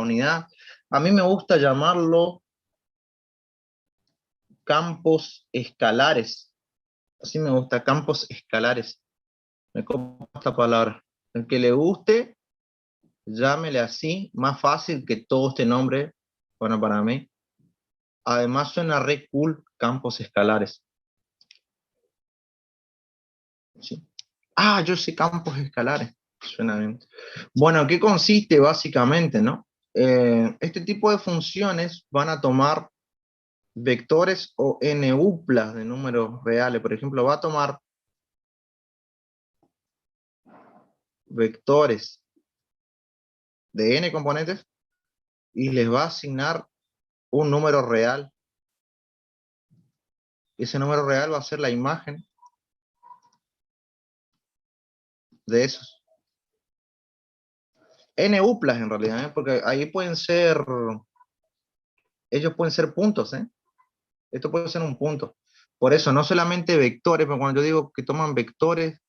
unidad. A mí me gusta llamarlo campos escalares. Así me gusta, campos escalares. Me como esta palabra. El que le guste, llámele así, más fácil que todo este nombre, bueno, para mí. Además suena re cool, campos escalares. Sí. Ah, yo sé campos escalares. Suena bien. Bueno, ¿qué consiste básicamente, no? Este tipo de funciones van a tomar vectores o n-uplas de números reales. Por ejemplo, va a tomar vectores de n componentes y les va a asignar un número real. Ese número real va a ser la imagen de esos. N-uplas en realidad, ¿eh? Porque ahí pueden ser, ellos pueden ser puntos, ¿eh? Esto puede ser un punto. Por eso, no solamente vectores, pero cuando yo digo que toman vectores,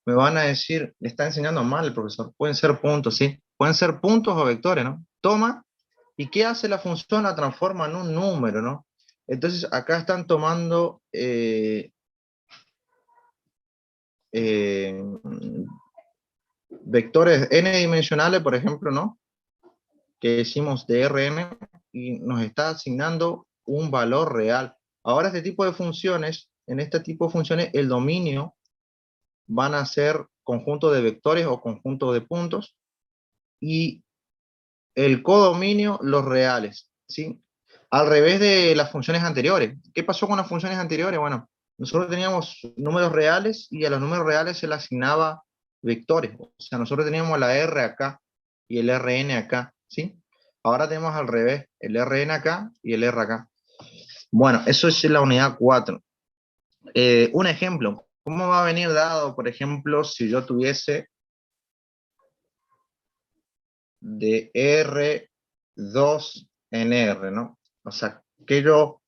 me van a decir, le está enseñando mal el profesor. Pueden ser puntos, ¿sí? Pueden ser puntos o vectores, ¿no? Toma, ¿y qué hace la función? La transforma en un número, ¿no? Entonces, acá están tomando vectores n-dimensionales, por ejemplo, ¿no? Que decimos de Rn, y nos está asignando un valor real. Ahora, este tipo de funciones, en este tipo de funciones, el dominio van a ser conjunto de vectores o conjunto de puntos, y el codominio los reales, ¿sí? Al revés de las funciones anteriores. ¿Qué pasó con las funciones anteriores? Bueno, nosotros teníamos números reales y a los números reales se le asignaba vectores. O sea, nosotros teníamos la R acá y el Rn acá, ¿sí? Ahora tenemos al revés, el Rn acá y el R acá. Bueno, eso es la unidad 4. Un ejemplo, ¿cómo va a venir dado, por ejemplo, si yo tuviese de R2 en R, ¿no? O sea, ¿qué yo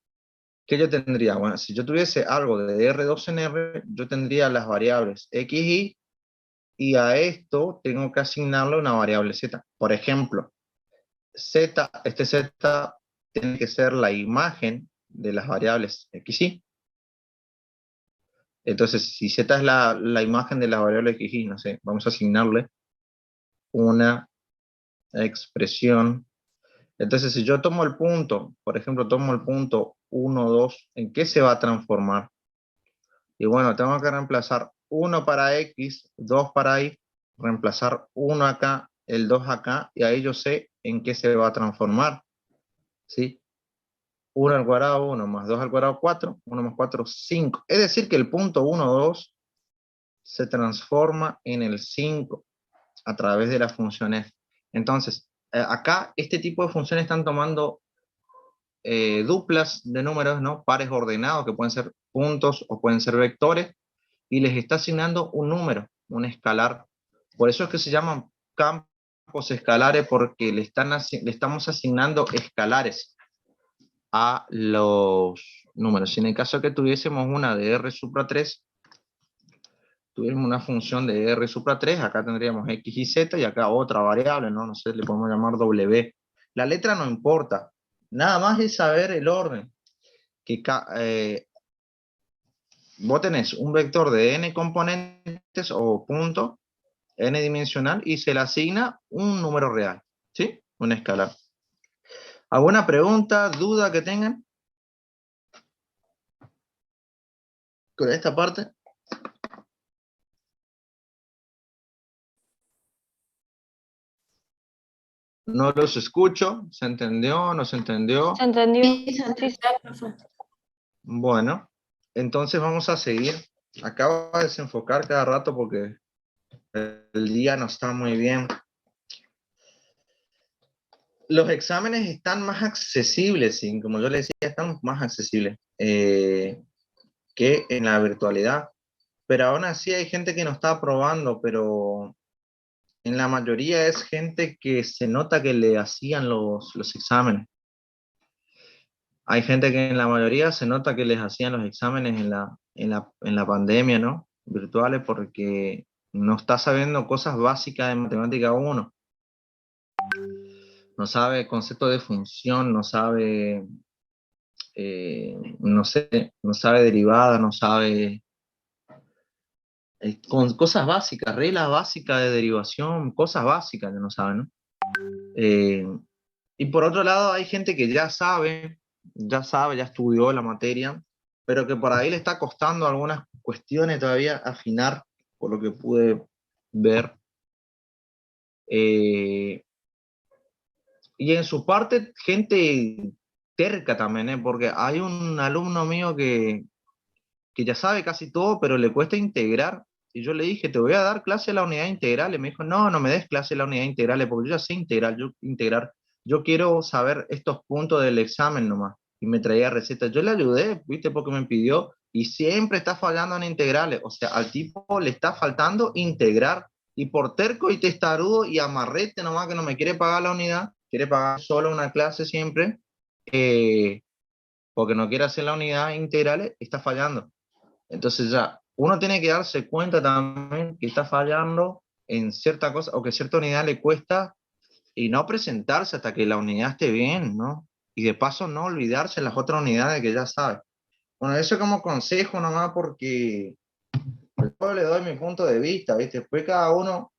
tendría? Bueno, si yo tuviese algo de R2 en R, yo tendría las variables X, y a esto tengo que asignarle una variable Z. Por ejemplo, Z, este Z tiene que ser la imagen de las variables X, Y. Entonces, si Z es la imagen de las variables X, Y, no sé, vamos a asignarle una expresión. Entonces, si yo tomo el punto, por ejemplo, tomo el punto 1, 2, ¿en qué se va a transformar? Y bueno, tengo que reemplazar 1 para X, 2 para Y, reemplazar 1 acá, el 2 acá, y ahí yo sé en qué se va a transformar, ¿sí? 1 al cuadrado 1, más 2 al cuadrado 4, 1 más 4, 5. Es decir que el punto 1, 2 se transforma en el 5 a través de las funciones. Entonces, acá este tipo de funciones están tomando duplas de números, ¿no? Pares ordenados, que pueden ser puntos o pueden ser vectores, y les está asignando un número, un escalar. Por eso es que se llaman campos escalares, porque le estamos asignando escalares a los números. Si en el caso que tuviésemos una de R supra 3, tuviéramos una función de R supra 3, acá tendríamos X y Z, y acá otra variable, ¿no? No sé, le podemos llamar W. La letra no importa, nada más es saber el orden. Que vos tenés un vector de n componentes o punto, n dimensional, y se le asigna un número real, ¿sí? Un escalar. ¿Alguna pregunta, duda que tengan con esta parte? No los escucho. ¿Se entendió? ¿No se entendió? ¿Se entendió? Sí, profe. Bueno, entonces vamos a seguir. Acabo de desenfocar cada rato porque el día no está muy bien. Los exámenes están más accesibles, ¿sí? Como yo les decía, están más accesibles que en la virtualidad. Pero aún así hay gente que no está aprobando, pero en la mayoría es gente que se nota que le hacían los exámenes. Hay gente que en la mayoría se nota que les hacían los exámenes en la pandemia, ¿no? Virtuales, porque no está sabiendo cosas básicas de matemática 1. no sabe concepto de función, no sabe, no sé, no sabe derivada, no sabe con cosas básicas, reglas básicas de derivación, cosas básicas que no saben, ¿no? Eh, y por otro lado, hay gente que ya estudió la materia, pero que por ahí le está costando algunas cuestiones todavía afinar, por lo que pude ver. Eh, y en su parte, gente terca también, ¿eh? Porque hay un alumno mío que ya sabe casi todo, pero le cuesta integrar. Y yo le dije, te voy a dar clase de la unidad integral. Y me dijo, no, no me des clase de la unidad integral, porque yo ya sé integrar. Yo quiero saber estos puntos del examen nomás. Y me traía recetas. Yo le ayudé, ¿viste? Porque me pidió, y siempre está fallando en integrales. O sea, al tipo le está faltando integrar. Y por terco y testarudo y amarrete nomás que no me quiere pagar la unidad, quiere pagar solo una clase siempre, eh, porque no quiere hacer la unidad integral, está fallando. Entonces ya, uno tiene que darse cuenta también que está fallando en cierta cosa o que cierta unidad le cuesta y no presentarse hasta que la unidad esté bien, ¿no? Y de paso no olvidarse en las otras unidades que ya sabe. Bueno, eso como consejo nomás porque yo le doy mi punto de vista, ¿viste? Después cada uno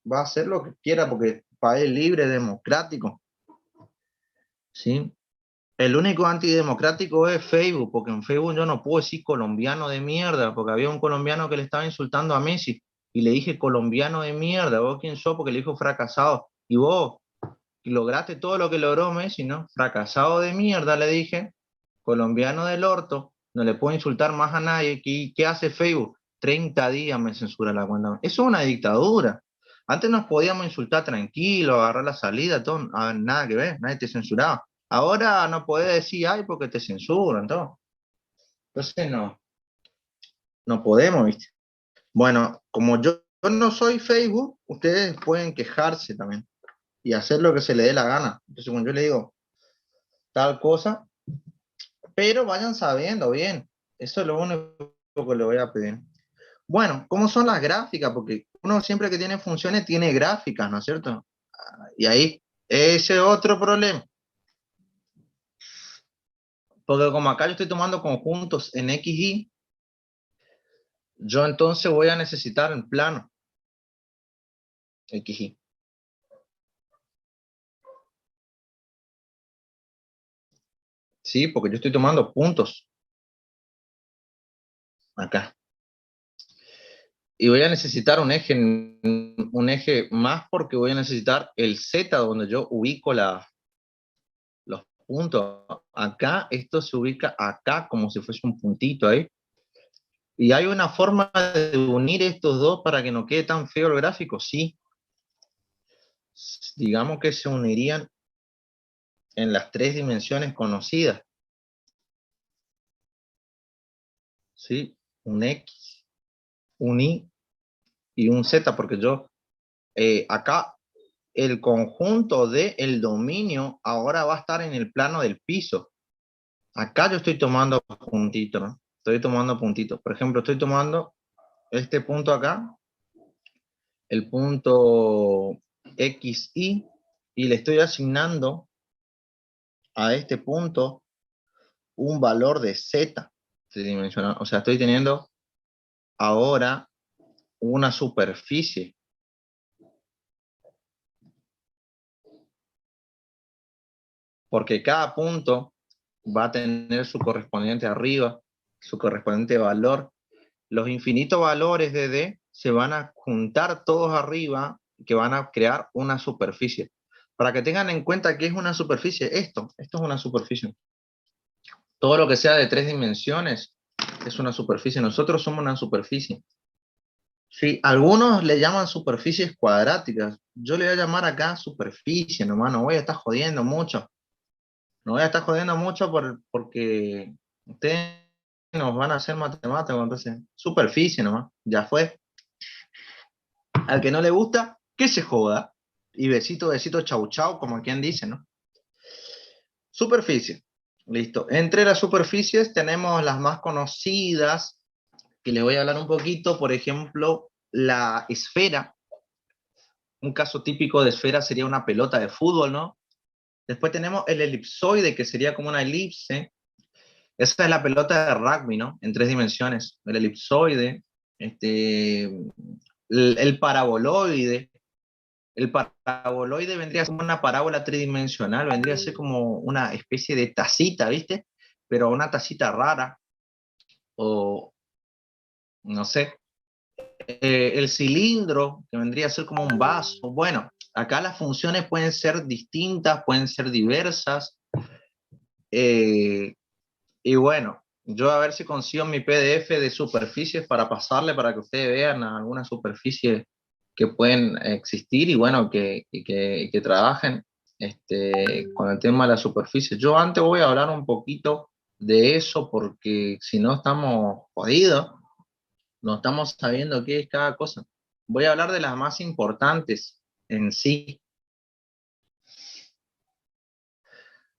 va a hacer lo que quiera porque es país libre, democrático, ¿sí? El único antidemocrático es Facebook, porque en Facebook yo no puedo decir colombiano de mierda, porque había un colombiano que le estaba insultando a Messi y le dije colombiano de mierda, vos quién sos, porque le dijo fracasado. Y vos lograste todo lo que logró Messi, ¿no? Fracasado de mierda, le dije, colombiano del orto, no le puedo insultar más a nadie. ¿Qué hace Facebook? 30 días me censura la cuenta. Eso es una dictadura. Antes nos podíamos insultar tranquilo, agarrar la salida, todo, nada que ver, nadie te censuraba. Ahora no podés decir ay porque te censuran, todo. Entonces no podemos, ¿viste? Bueno, como yo no soy Facebook, ustedes pueden quejarse también y hacer lo que se le dé la gana. Entonces, cuando yo le digo tal cosa, pero vayan sabiendo bien. Eso es lo único que le voy a pedir. Bueno, ¿cómo son las gráficas? Porque uno siempre que tiene funciones tiene gráficas, ¿no es cierto? Y ahí, ese otro problema. Porque como acá yo estoy tomando conjuntos en X, Y, yo entonces voy a necesitar el plano X, Y. Sí, porque yo estoy tomando puntos acá. Y voy a necesitar un eje más porque voy a necesitar el Z donde yo ubico los puntos. Acá, esto se ubica acá como si fuese un puntito ahí. ¿Y hay una forma de unir estos dos para que no quede tan feo el gráfico? Sí. Digamos que se unirían en las tres dimensiones conocidas. ¿Sí? Un X, un Y y un Z, porque yo acá el conjunto del dominio ahora va a estar en el plano del piso. Acá yo estoy tomando puntitos, ¿no? Estoy tomando puntitos. Por ejemplo, estoy tomando este punto acá, el punto XY, y le estoy asignando a este punto un valor de Z tridimensional. O sea, estoy teniendo ahora una superficie. Porque cada punto va a tener su correspondiente arriba, su correspondiente valor. Los infinitos valores de D se van a juntar todos arriba, que van a crear una superficie. Para que tengan en cuenta que es una superficie, esto es una superficie. Todo lo que sea de 3 dimensiones es una superficie. Nosotros somos una superficie. Sí, algunos le llaman superficies cuadráticas. Yo le voy a llamar acá superficie nomás, no voy a estar jodiendo mucho. No voy a estar jodiendo mucho porque ustedes nos van a hacer matemáticas, entonces, superficie nomás, ya fue. Al que no le gusta, que se joda. Y besito, besito, chau, chau, como quien dice, ¿no? Superficie. Listo. Entre las superficies tenemos las más conocidas, que les voy a hablar un poquito, por ejemplo, la esfera. Un caso típico de esfera sería una pelota de fútbol, ¿no? Después tenemos el elipsoide, que sería como una elipse. Esa es la pelota de rugby, ¿no? En 3 dimensiones. El elipsoide, el paraboloide. El paraboloide vendría a ser una parábola tridimensional, vendría a ser como una especie de tacita, ¿viste? Pero una tacita rara, o no sé. El cilindro, que vendría a ser como un vaso. Bueno, acá las funciones pueden ser distintas, pueden ser diversas. eh, y bueno, yo a ver si consigo mi PDF de superficies para pasarle para que ustedes vean algunas superficies que pueden existir y bueno, que trabajen con el tema de la superficie. Yo antes voy a hablar un poquito de eso porque si no estamos jodidos, no estamos sabiendo qué es cada cosa. Voy a hablar de las más importantes en sí.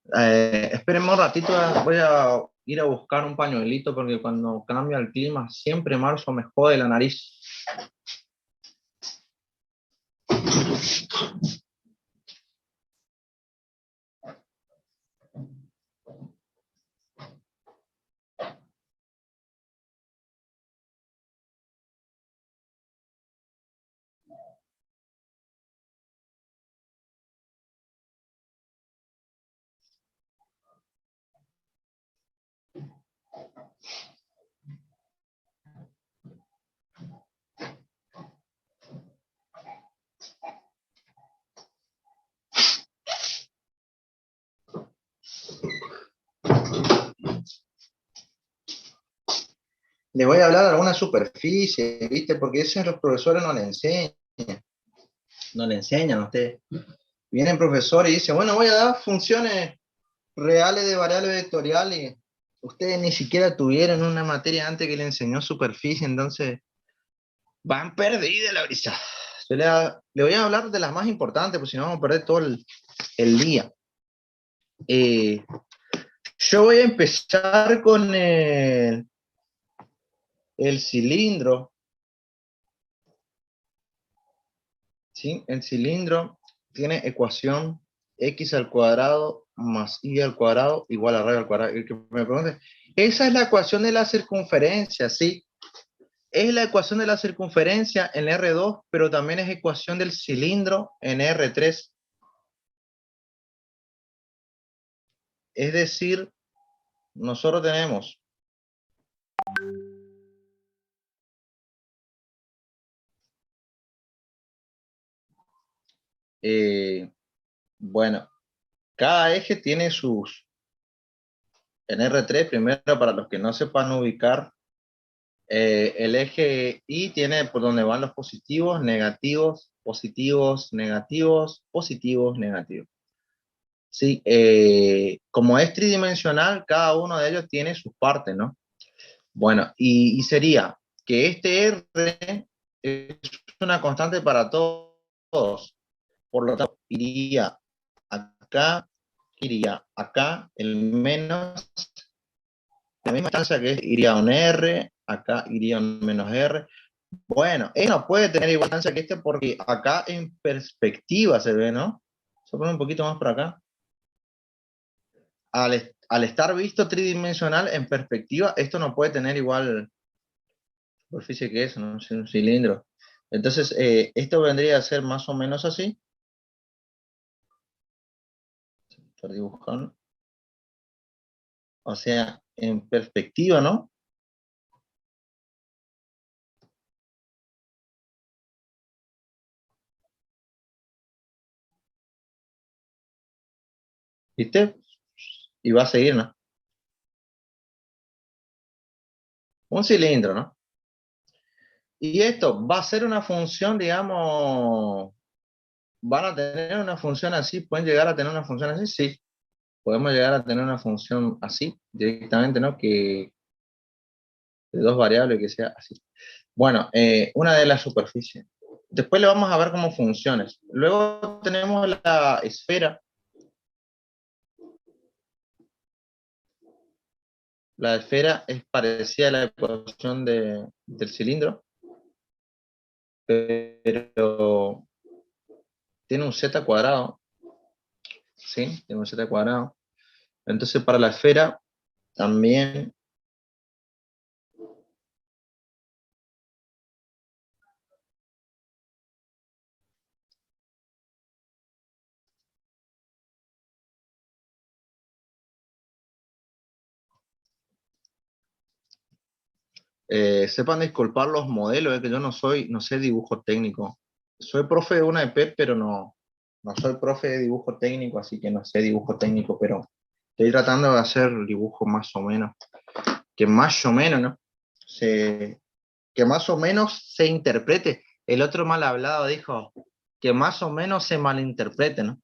Espérenme un ratito, voy a ir a buscar un pañuelito porque cuando cambia el clima siempre marzo me jode la nariz. Le voy a hablar de alguna superficie, ¿viste? Porque eso los profesores no le enseñan. No le enseñan a ustedes. Vienen profesores y dicen, bueno, voy a dar funciones reales de variables vectoriales. Ustedes ni siquiera tuvieron una materia antes que le enseñó superficie, entonces van perdidas la brisa. Yo le voy a hablar de las más importantes, porque si no vamos a perder todo el día. Yo voy a empezar con el cilindro. ¿Sí? El cilindro tiene ecuación x al cuadrado más y al cuadrado igual a radio al cuadrado. El que me pregunte, esa es la ecuación de la circunferencia, ¿sí? Es la ecuación de la circunferencia en R2, pero también es ecuación del cilindro en R3. Es decir, nosotros tenemos bueno, cada eje tiene sus, en R3, primero para los que no sepan ubicar, el eje Y tiene por donde van los positivos, negativos, positivos, negativos, positivos, negativos. Sí, como es tridimensional, cada uno de ellos tiene sus partes, ¿no? Bueno, y sería que este R es una constante para todos. Por lo tanto, iría acá, el menos, la misma distancia que iría un R, acá iría un menos R. Bueno, él no puede tener igual distancia que este porque acá en perspectiva se ve, ¿no? Se pone un poquito más por acá. Al estar visto tridimensional en perspectiva, esto no puede tener igual superficie que eso, ¿no? Es un cilindro. Entonces, esto vendría a ser más o menos así. Estoy dibujando. O sea, en perspectiva, ¿no? ¿Viste? Y va a seguir, ¿no? Un cilindro, ¿no? Y esto va a ser una función, digamos, van a tener una función así, pueden llegar a tener una función así, sí. Podemos llegar a tener una función así, directamente, ¿no? Que de dos variables que sea así. Bueno, una de las superficies. Después le vamos a ver cómo funciones. Luego tenemos la esfera. La esfera es parecida a la ecuación del cilindro, pero tiene un z cuadrado. ¿sí? Tengo un z al cuadrado. Entonces para la esfera también sepan disculpar los modelos, que yo no sé dibujo técnico. Soy profe de una EP, pero no soy profe de dibujo técnico, así que no sé dibujo técnico, pero estoy tratando de hacer dibujo más o menos, que más o menos, ¿no? Que más o menos se interprete. El otro mal hablado dijo que más o menos se malinterprete, ¿no?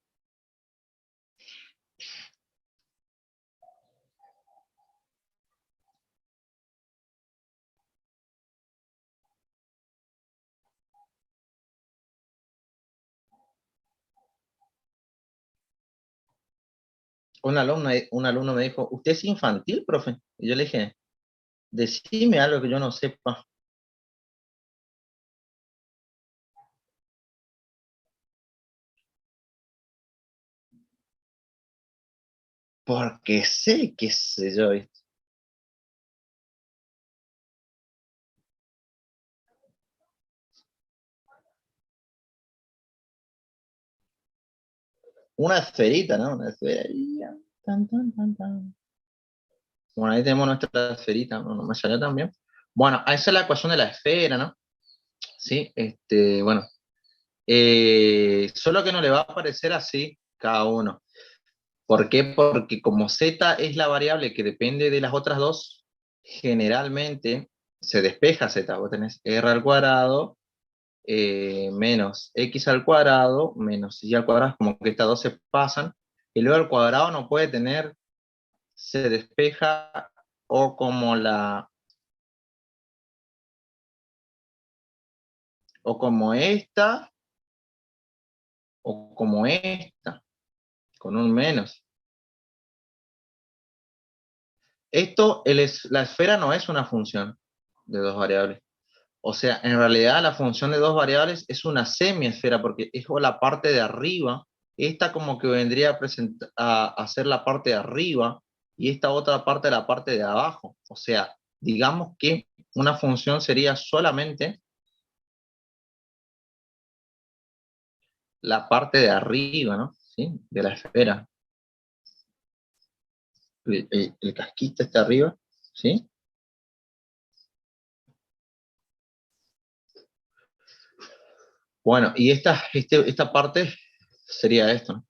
Un alumno me dijo, ¿usted es infantil, profe? Y yo le dije, decime algo que yo no sepa. Porque sé, qué sé yo, ¿viste? Una esferita, ¿no? Una esferita. Tan, tan, tan, tan. Bueno, ahí tenemos nuestra esferita, no, no me salió también. Bueno, esa es la ecuación de la esfera, ¿no? Sí, bueno. Solo que no le va a aparecer así cada uno. ¿Por qué? Porque como z es la variable que depende de las otras dos, generalmente se despeja z. Vos tenés r al cuadrado menos x al cuadrado menos y al cuadrado, como que estas dos se pasan, y luego al cuadrado no puede tener, se despeja o como o como esta o como esta, con un menos. La esfera no es una función de dos variables. O sea, en realidad la función de dos variables es una semiesfera porque es la parte de arriba. Esta como que vendría a ser la parte de arriba y esta otra parte la parte de abajo. O sea, digamos que una función sería solamente la parte de arriba, ¿no? ¿Sí? De la esfera. El casquito está arriba, ¿sí? Bueno, y esta parte sería esto, ¿no?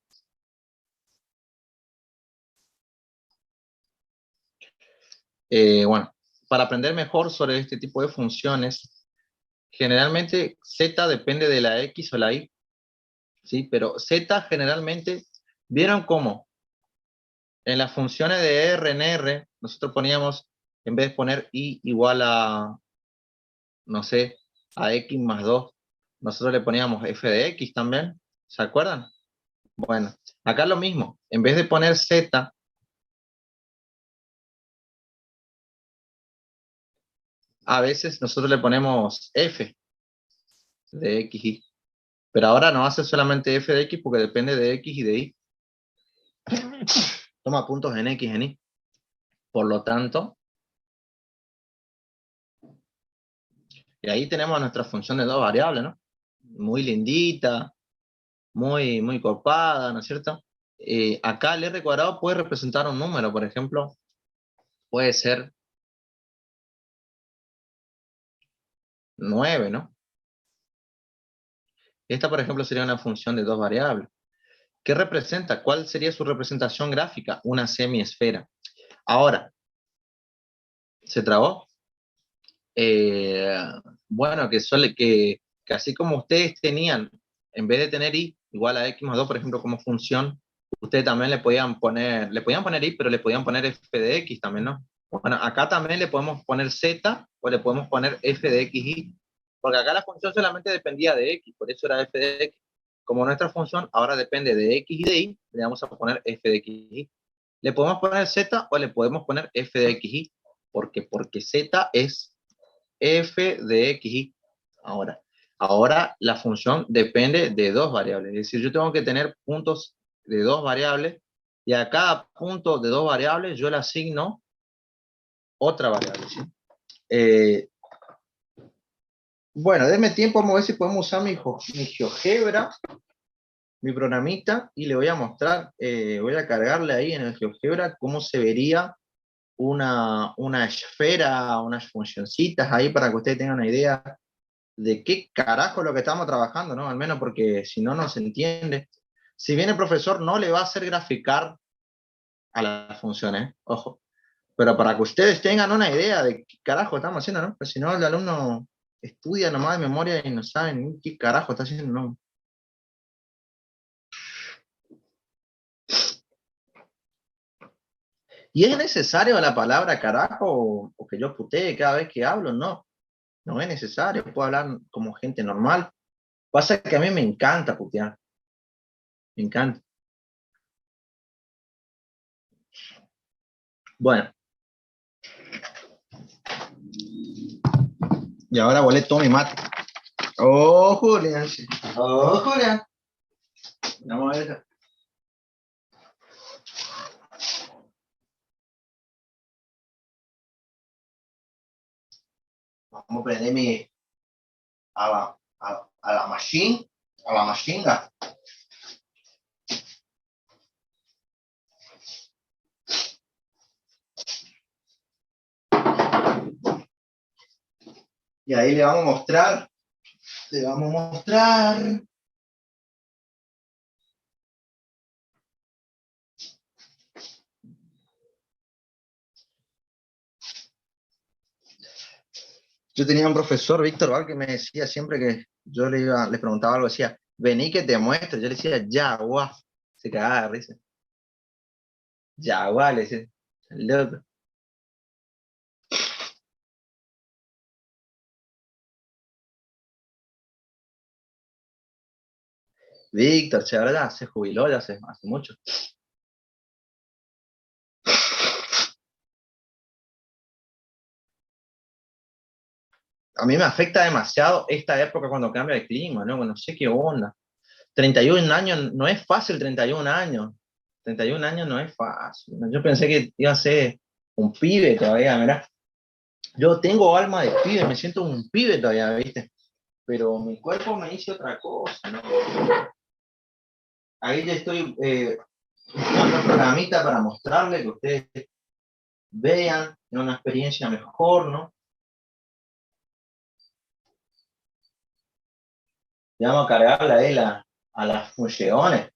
Bueno, para aprender mejor sobre este tipo de funciones, generalmente z depende de la x o la y, ¿sí? Pero z generalmente, ¿vieron cómo? En las funciones de R en R, nosotros poníamos, en vez de poner y igual a, no sé, a x más 2, nosotros le poníamos f de x también, ¿se acuerdan? Bueno, acá lo mismo, en vez de poner z, a veces nosotros le ponemos f de x y. Pero ahora no hace solamente f de x porque depende de x y de y. Toma puntos en x, en y. Por lo tanto, y ahí tenemos nuestra función de dos variables, ¿no? Muy lindita, muy copada, ¿no es cierto? Acá el r cuadrado puede representar un número, por ejemplo, puede ser 9, ¿no? Esta, por ejemplo, sería una función de dos variables. ¿Qué representa? ¿Cuál sería su representación gráfica? Una semiesfera. Ahora, ¿se trabó? Eh, bueno, que así como ustedes tenían, en vez de tener y igual a x más 2, por ejemplo, como función, ustedes también le podían poner y, pero le podían poner f de x también, ¿no? Bueno, acá también le podemos poner z o le podemos poner f de x y, porque acá la función solamente dependía de x, por eso era f de x. Como nuestra función ahora depende de x y de y, le vamos a poner f de x y. Le podemos poner z o le podemos poner f de x y, porque z es f de x. Ahora la función depende de dos variables. Es decir, yo tengo que tener puntos de dos variables, y a cada punto de dos variables yo le asigno otra variable, ¿sí? Eh, bueno, denme tiempo, vamos a ver si podemos usar mi GeoGebra, mi programita, y le voy a mostrar, voy a cargarle ahí en el GeoGebra cómo se vería una esfera, unas funcioncitas ahí para que ustedes tengan una idea de qué carajo es lo que estamos trabajando, ¿no? Al menos porque si no, no se entiende. Si bien el profesor no le va a hacer graficar a las funciones, ojo, pero para que ustedes tengan una idea de qué carajo estamos haciendo, ¿no? Pues si no, el alumno estudia nomás de memoria y no sabe ni qué carajo está haciendo, ¿no? ¿Y es necesario la palabra carajo o que yo putee cada vez que hablo? No, no es necesario, puedo hablar como gente normal. Pasa que a mí me encanta putear, me encanta. Bueno, y ahora volé todo mi mate. Oh, Julián, sí. Oh, Julián. Vamos a ver. Vamos a prender a la machine, a la machinga. Y ahí le vamos a mostrar, le vamos a mostrar. Yo tenía un profesor, Víctor Val, que me decía siempre que yo le preguntaba algo, decía, vení que te muestro. Yo le decía, ya, guau. Se cagaba de risa. Ya, guau, le decía, loco. Víctor, che, ahora ya se jubiló, ya hace mucho. A mí me afecta demasiado esta época cuando cambia el clima, ¿no? No sé qué onda. 31 años, no es fácil 31 años. 31 años no es fácil. Yo pensé que iba a ser un pibe todavía, ¿verdad? Yo tengo alma de pibe, me siento un pibe todavía, ¿viste? Pero mi cuerpo me dice otra cosa, ¿no? Ahí ya estoy buscando un programita para mostrarle que ustedes vean una experiencia mejor, ¿no? Y vamos a cargarle a él a las funciones.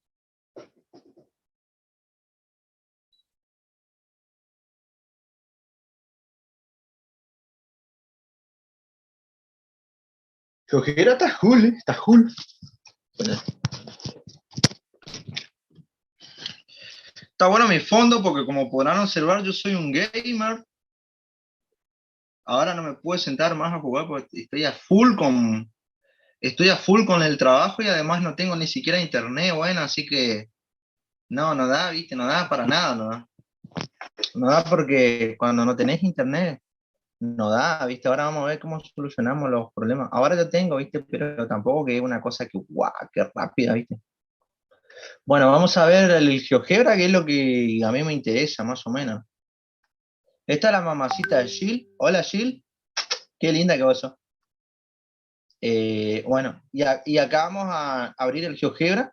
Cojera está cool, ¿eh? Está cool. Bueno, está bueno mi fondo porque como podrán observar yo soy un gamer. Ahora no me puedo sentar más a jugar porque estoy a full con el trabajo y además no tengo ni siquiera internet, bueno, así que no, no da, viste, no da para nada, no da. No da porque cuando no tenés internet, no da, viste, ahora vamos a ver cómo solucionamos los problemas. Ahora yo tengo, viste, pero tampoco que es una cosa que, guau, qué rápida, viste. Bueno, vamos a ver el GeoGebra, que es lo que a mí me interesa, más o menos. Esta es la mamacita de Jill. Hola, Jill. Qué linda que vos sos. Bueno, y acá vamos a abrir el GeoGebra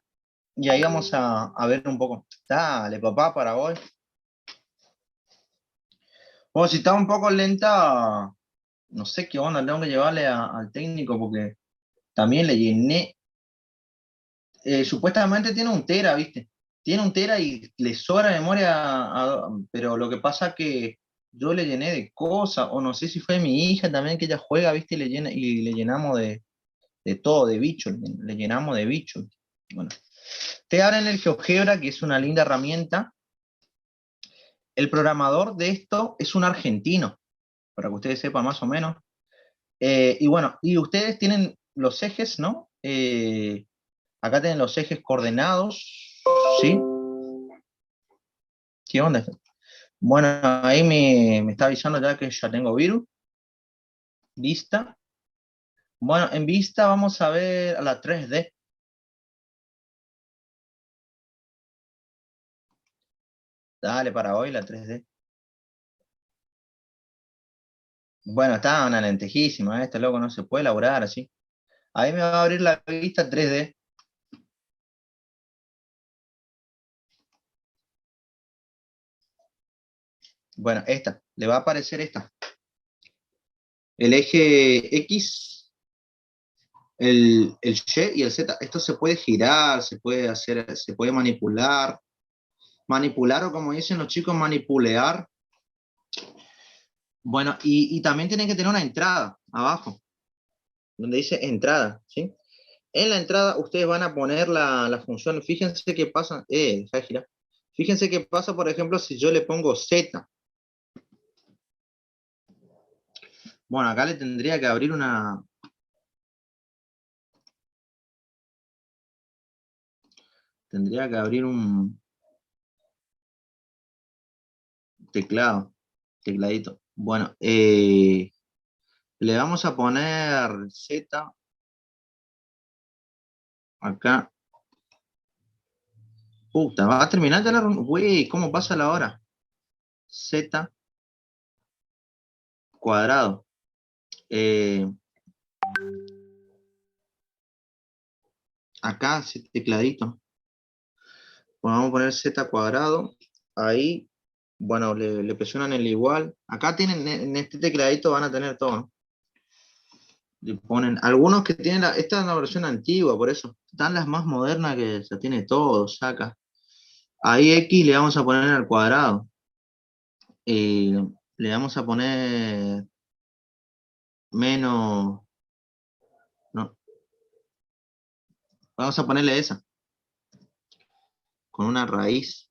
y ahí vamos a ver un poco. Dale, papá, para vos. Bueno, si está un poco lenta, no sé qué onda, tengo que llevarle al técnico porque también le llené. Supuestamente tiene un tera, ¿viste? Tiene un tera y le sobra memoria, pero lo que pasa es que yo le llené de cosas, o no sé si fue mi hija también que ella juega, ¿viste? Y le llenamos de todo, de bichos, le llenamos de bichos. Bueno, te abren el GeoGebra, que es una linda herramienta. El programador de esto es un argentino, para que ustedes sepan más o menos. Y bueno, y ustedes tienen los ejes, ¿no? Acá tienen los ejes coordenados, ¿sí? ¿Qué onda? Bueno, ahí me está avisando ya que ya tengo virus. Vista. Bueno, en vista vamos a ver a la 3D. Dale, para hoy la 3D. Bueno, está una lentejísima, este loco no se puede elaborar así. Ahí me va a abrir la vista 3D. Bueno, esta, le va a aparecer esta. El eje X, el Y y el Z. Esto se puede girar, se puede hacer, se puede manipular. Manipular o como dicen los chicos, manipulear. Bueno, y también tienen que tener una entrada abajo, donde dice entrada, ¿sí? En la entrada ustedes van a poner la función, fíjense qué pasa, deja de girar. Fíjense qué pasa, por ejemplo, si yo le pongo Z. Bueno, acá le tendría que abrir una... Tendría que abrir un tecladito. Bueno, le vamos a poner Z acá. Puta, va a terminar ya la... Uy, ¿cómo pasa la hora? Z cuadrado. Eh, acá, ese tecladito. Bueno, vamos a poner Z cuadrado. Ahí, bueno, le presionan el igual. Acá tienen, en este tecladito van a tener todo, ¿no? Le ponen, algunos que tienen, esta es una versión antigua, por eso. Están las más modernas que se tiene todo, saca. Ahí X le vamos a poner al cuadrado. Le vamos a poner menos, no, vamos a ponerle esa, con una raíz.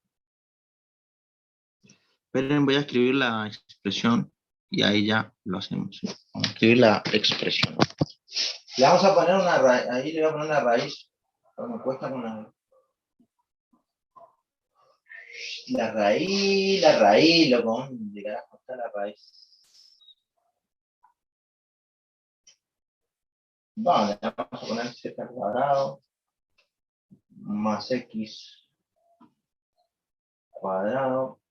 Esperen, voy a escribir la expresión y ahí ya lo hacemos, ¿sí? Vamos a escribir la expresión. Le vamos a poner una raíz, ahí le voy a poner una raíz. Me cuesta con la raíz, loco. ¿Dónde carajo está la raíz? Vale, vamos a poner z cuadrado más x cuadrado.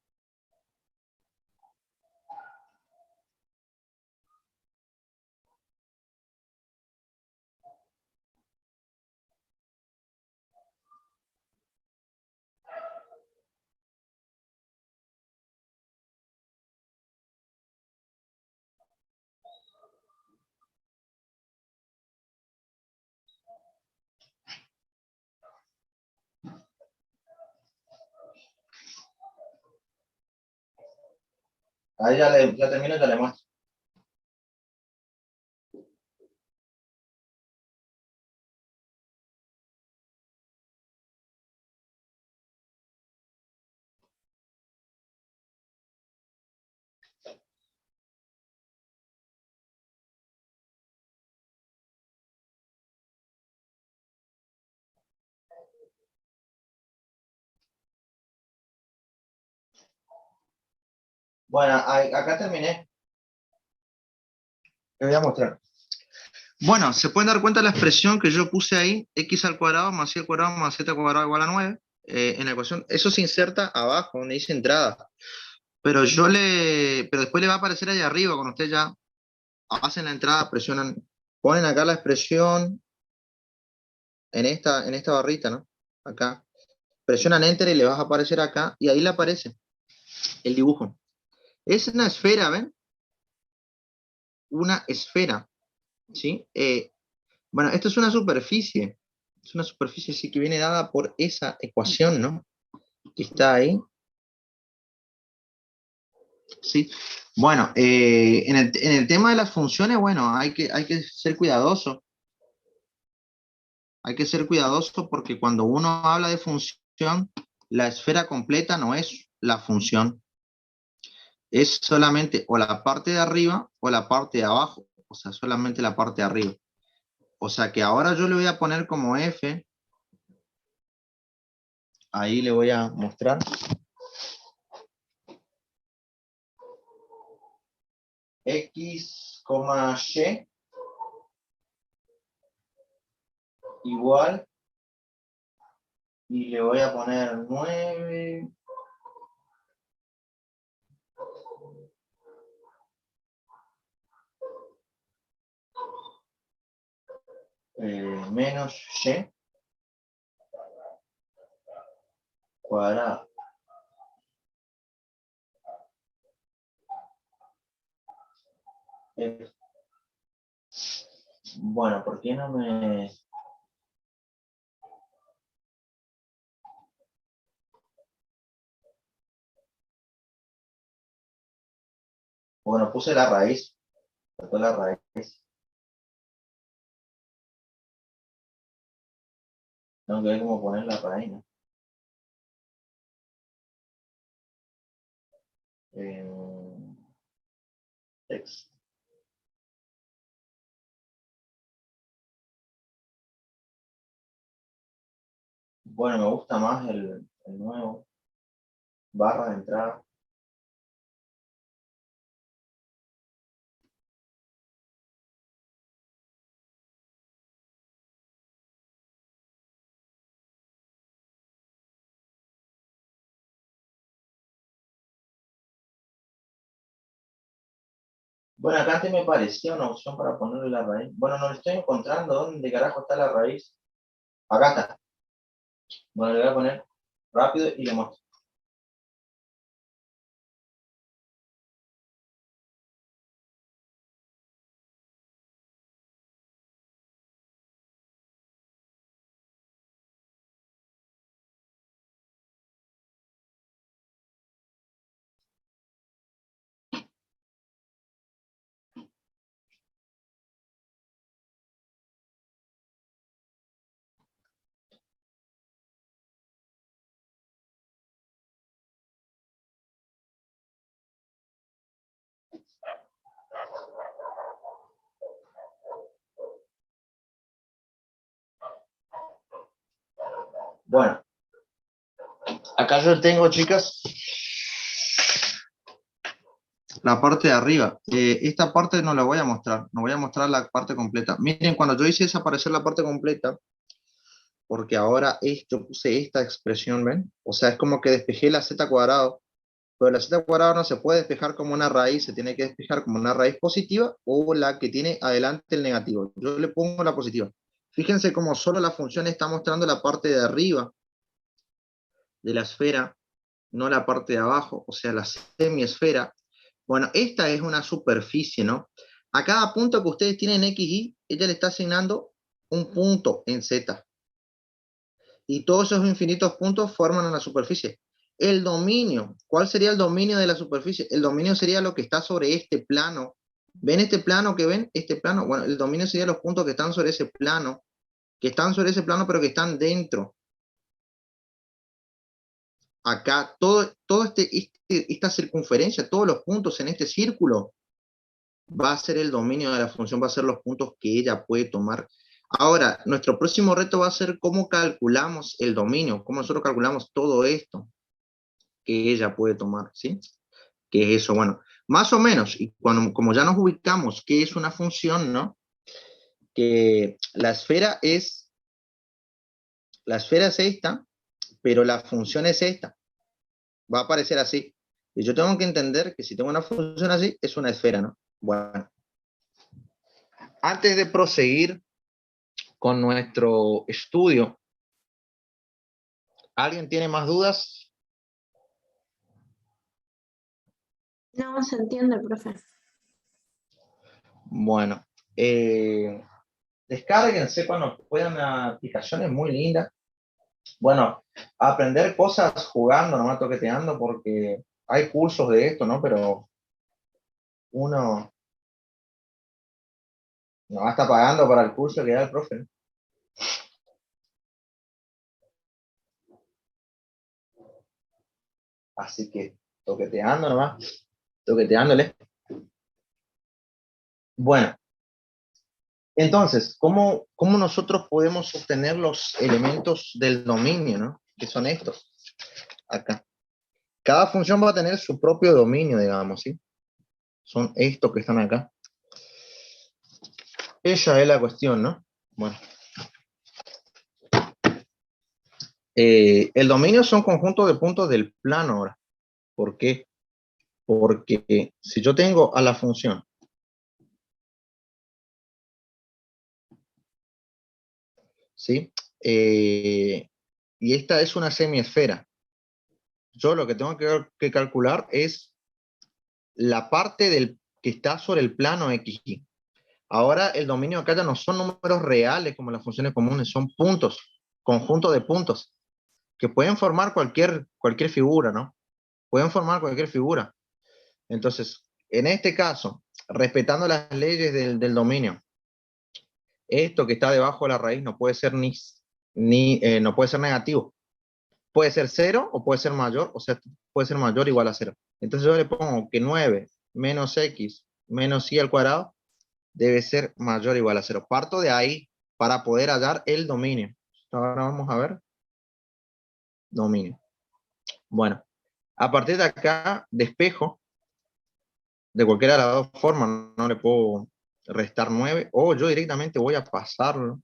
Ahí ya termino y ya le muestro. Bueno, acá terminé. Les voy a mostrar. Bueno, se pueden dar cuenta de la expresión que yo puse ahí, x al cuadrado más y al cuadrado más z cuadrado igual a 9, en la ecuación. Eso se inserta abajo, donde dice entrada. Pero después le va a aparecer ahí arriba, cuando ustedes ya hacen la entrada, presionan, ponen acá la expresión en esta barrita, ¿no? Acá. Presionan Enter y le vas a aparecer acá, y ahí le aparece el dibujo. Es una esfera, ¿ven? Una esfera, ¿sí? Bueno, esto es una superficie sí que viene dada por esa ecuación, ¿no? Que está ahí, ¿sí? Bueno, en el tema de las funciones, bueno, hay que ser cuidadoso. Hay que ser cuidadoso porque cuando uno habla de función, la esfera completa no es la función. Es solamente o la parte de arriba o la parte de abajo. O sea, solamente la parte de arriba. O sea que ahora yo le voy a poner como f. Ahí le voy a mostrar. X, y igual. Y le voy a poner 9 menos y cuadrado. Bueno, ¿por qué no me...? Bueno, puse la raíz. Después la raíz. Tengo que ver cómo poner la raíz, ¿no? Text. Bueno, me gusta más el nuevo. Barra de entrada. Bueno, acá antes me parecía una opción para ponerle la raíz. Bueno, no lo estoy encontrando. ¿Dónde carajo está la raíz? Acá está. Bueno, le voy a poner rápido y le muestro. Bueno, acá yo tengo, chicas, la parte de arriba. Esta parte no la voy a mostrar, no voy a mostrar la parte completa. Miren, cuando yo hice desaparecer la parte completa, porque ahora yo puse esta expresión, ¿ven? O sea, es como que despejé la z cuadrado, pero la z cuadrado no se puede despejar como una raíz, se tiene que despejar como una raíz positiva o la que tiene adelante el negativo. Yo le pongo la positiva. Fíjense cómo solo la función está mostrando la parte de arriba de la esfera, no la parte de abajo, o sea, la semiesfera. Bueno, esta es una superficie, ¿no? A cada punto que ustedes tienen x, y, ella le está asignando un punto en z. Y todos esos infinitos puntos forman una superficie. El dominio, ¿cuál sería el dominio de la superficie? El dominio sería lo que está sobre este plano. ¿Ven este plano que ven? Este plano, bueno, el dominio sería los puntos que están sobre ese plano, pero que están dentro. Acá, todo esta circunferencia, todos los puntos en este círculo, va a ser el dominio de la función, va a ser los puntos que ella puede tomar. Ahora, nuestro próximo reto va a ser cómo calculamos el dominio, cómo nosotros calculamos todo esto que ella puede tomar, ¿sí? ¿Qué es eso? Bueno, más o menos, y como ya nos ubicamos qué es una función, ¿no? Que la esfera es esta, pero la función es esta. Va a aparecer así. Y yo tengo que entender que si tengo una función así, es una esfera, ¿no? Bueno, antes de proseguir con nuestro estudio, ¿alguien tiene más dudas? No se entiende, profe. Bueno, descárguense cuando puedan, aplicaciones muy lindas. Bueno, aprender cosas jugando, nomás toqueteando, porque hay cursos de esto, ¿no? Pero uno no está pagando para el curso que da el profe, ¿no? Así que toqueteando nomás, toqueteándole. Bueno, entonces, ¿cómo nosotros podemos obtener los elementos del dominio, ¿no? Que son estos, acá. Cada función va a tener su propio dominio, digamos, ¿sí? Son estos que están acá. Esa es la cuestión, ¿no? Bueno. El dominio son conjuntos de puntos del plano ahora. ¿Por qué? Porque si yo tengo a la función ¿sí? Y esta es una semiesfera. Yo lo que tengo que calcular es la parte que está sobre el plano XY. Ahora el dominio acá ya no son números reales como las funciones comunes, son puntos, conjunto de puntos, que pueden formar cualquier figura, ¿no? Pueden formar cualquier figura. Entonces, en este caso, respetando las leyes del dominio, esto que está debajo de la raíz no puede ser no puede ser negativo. Puede ser 0 o puede ser mayor, o sea, puede ser mayor o igual a 0. Entonces yo le pongo que 9 menos x menos y al cuadrado debe ser mayor o igual a 0. Parto de ahí para poder hallar el dominio. Ahora vamos a ver. Dominio. Bueno, a partir de acá, despejo. De cualquiera de las dos formas, no le puedo restar 9, o yo directamente voy a pasarlo.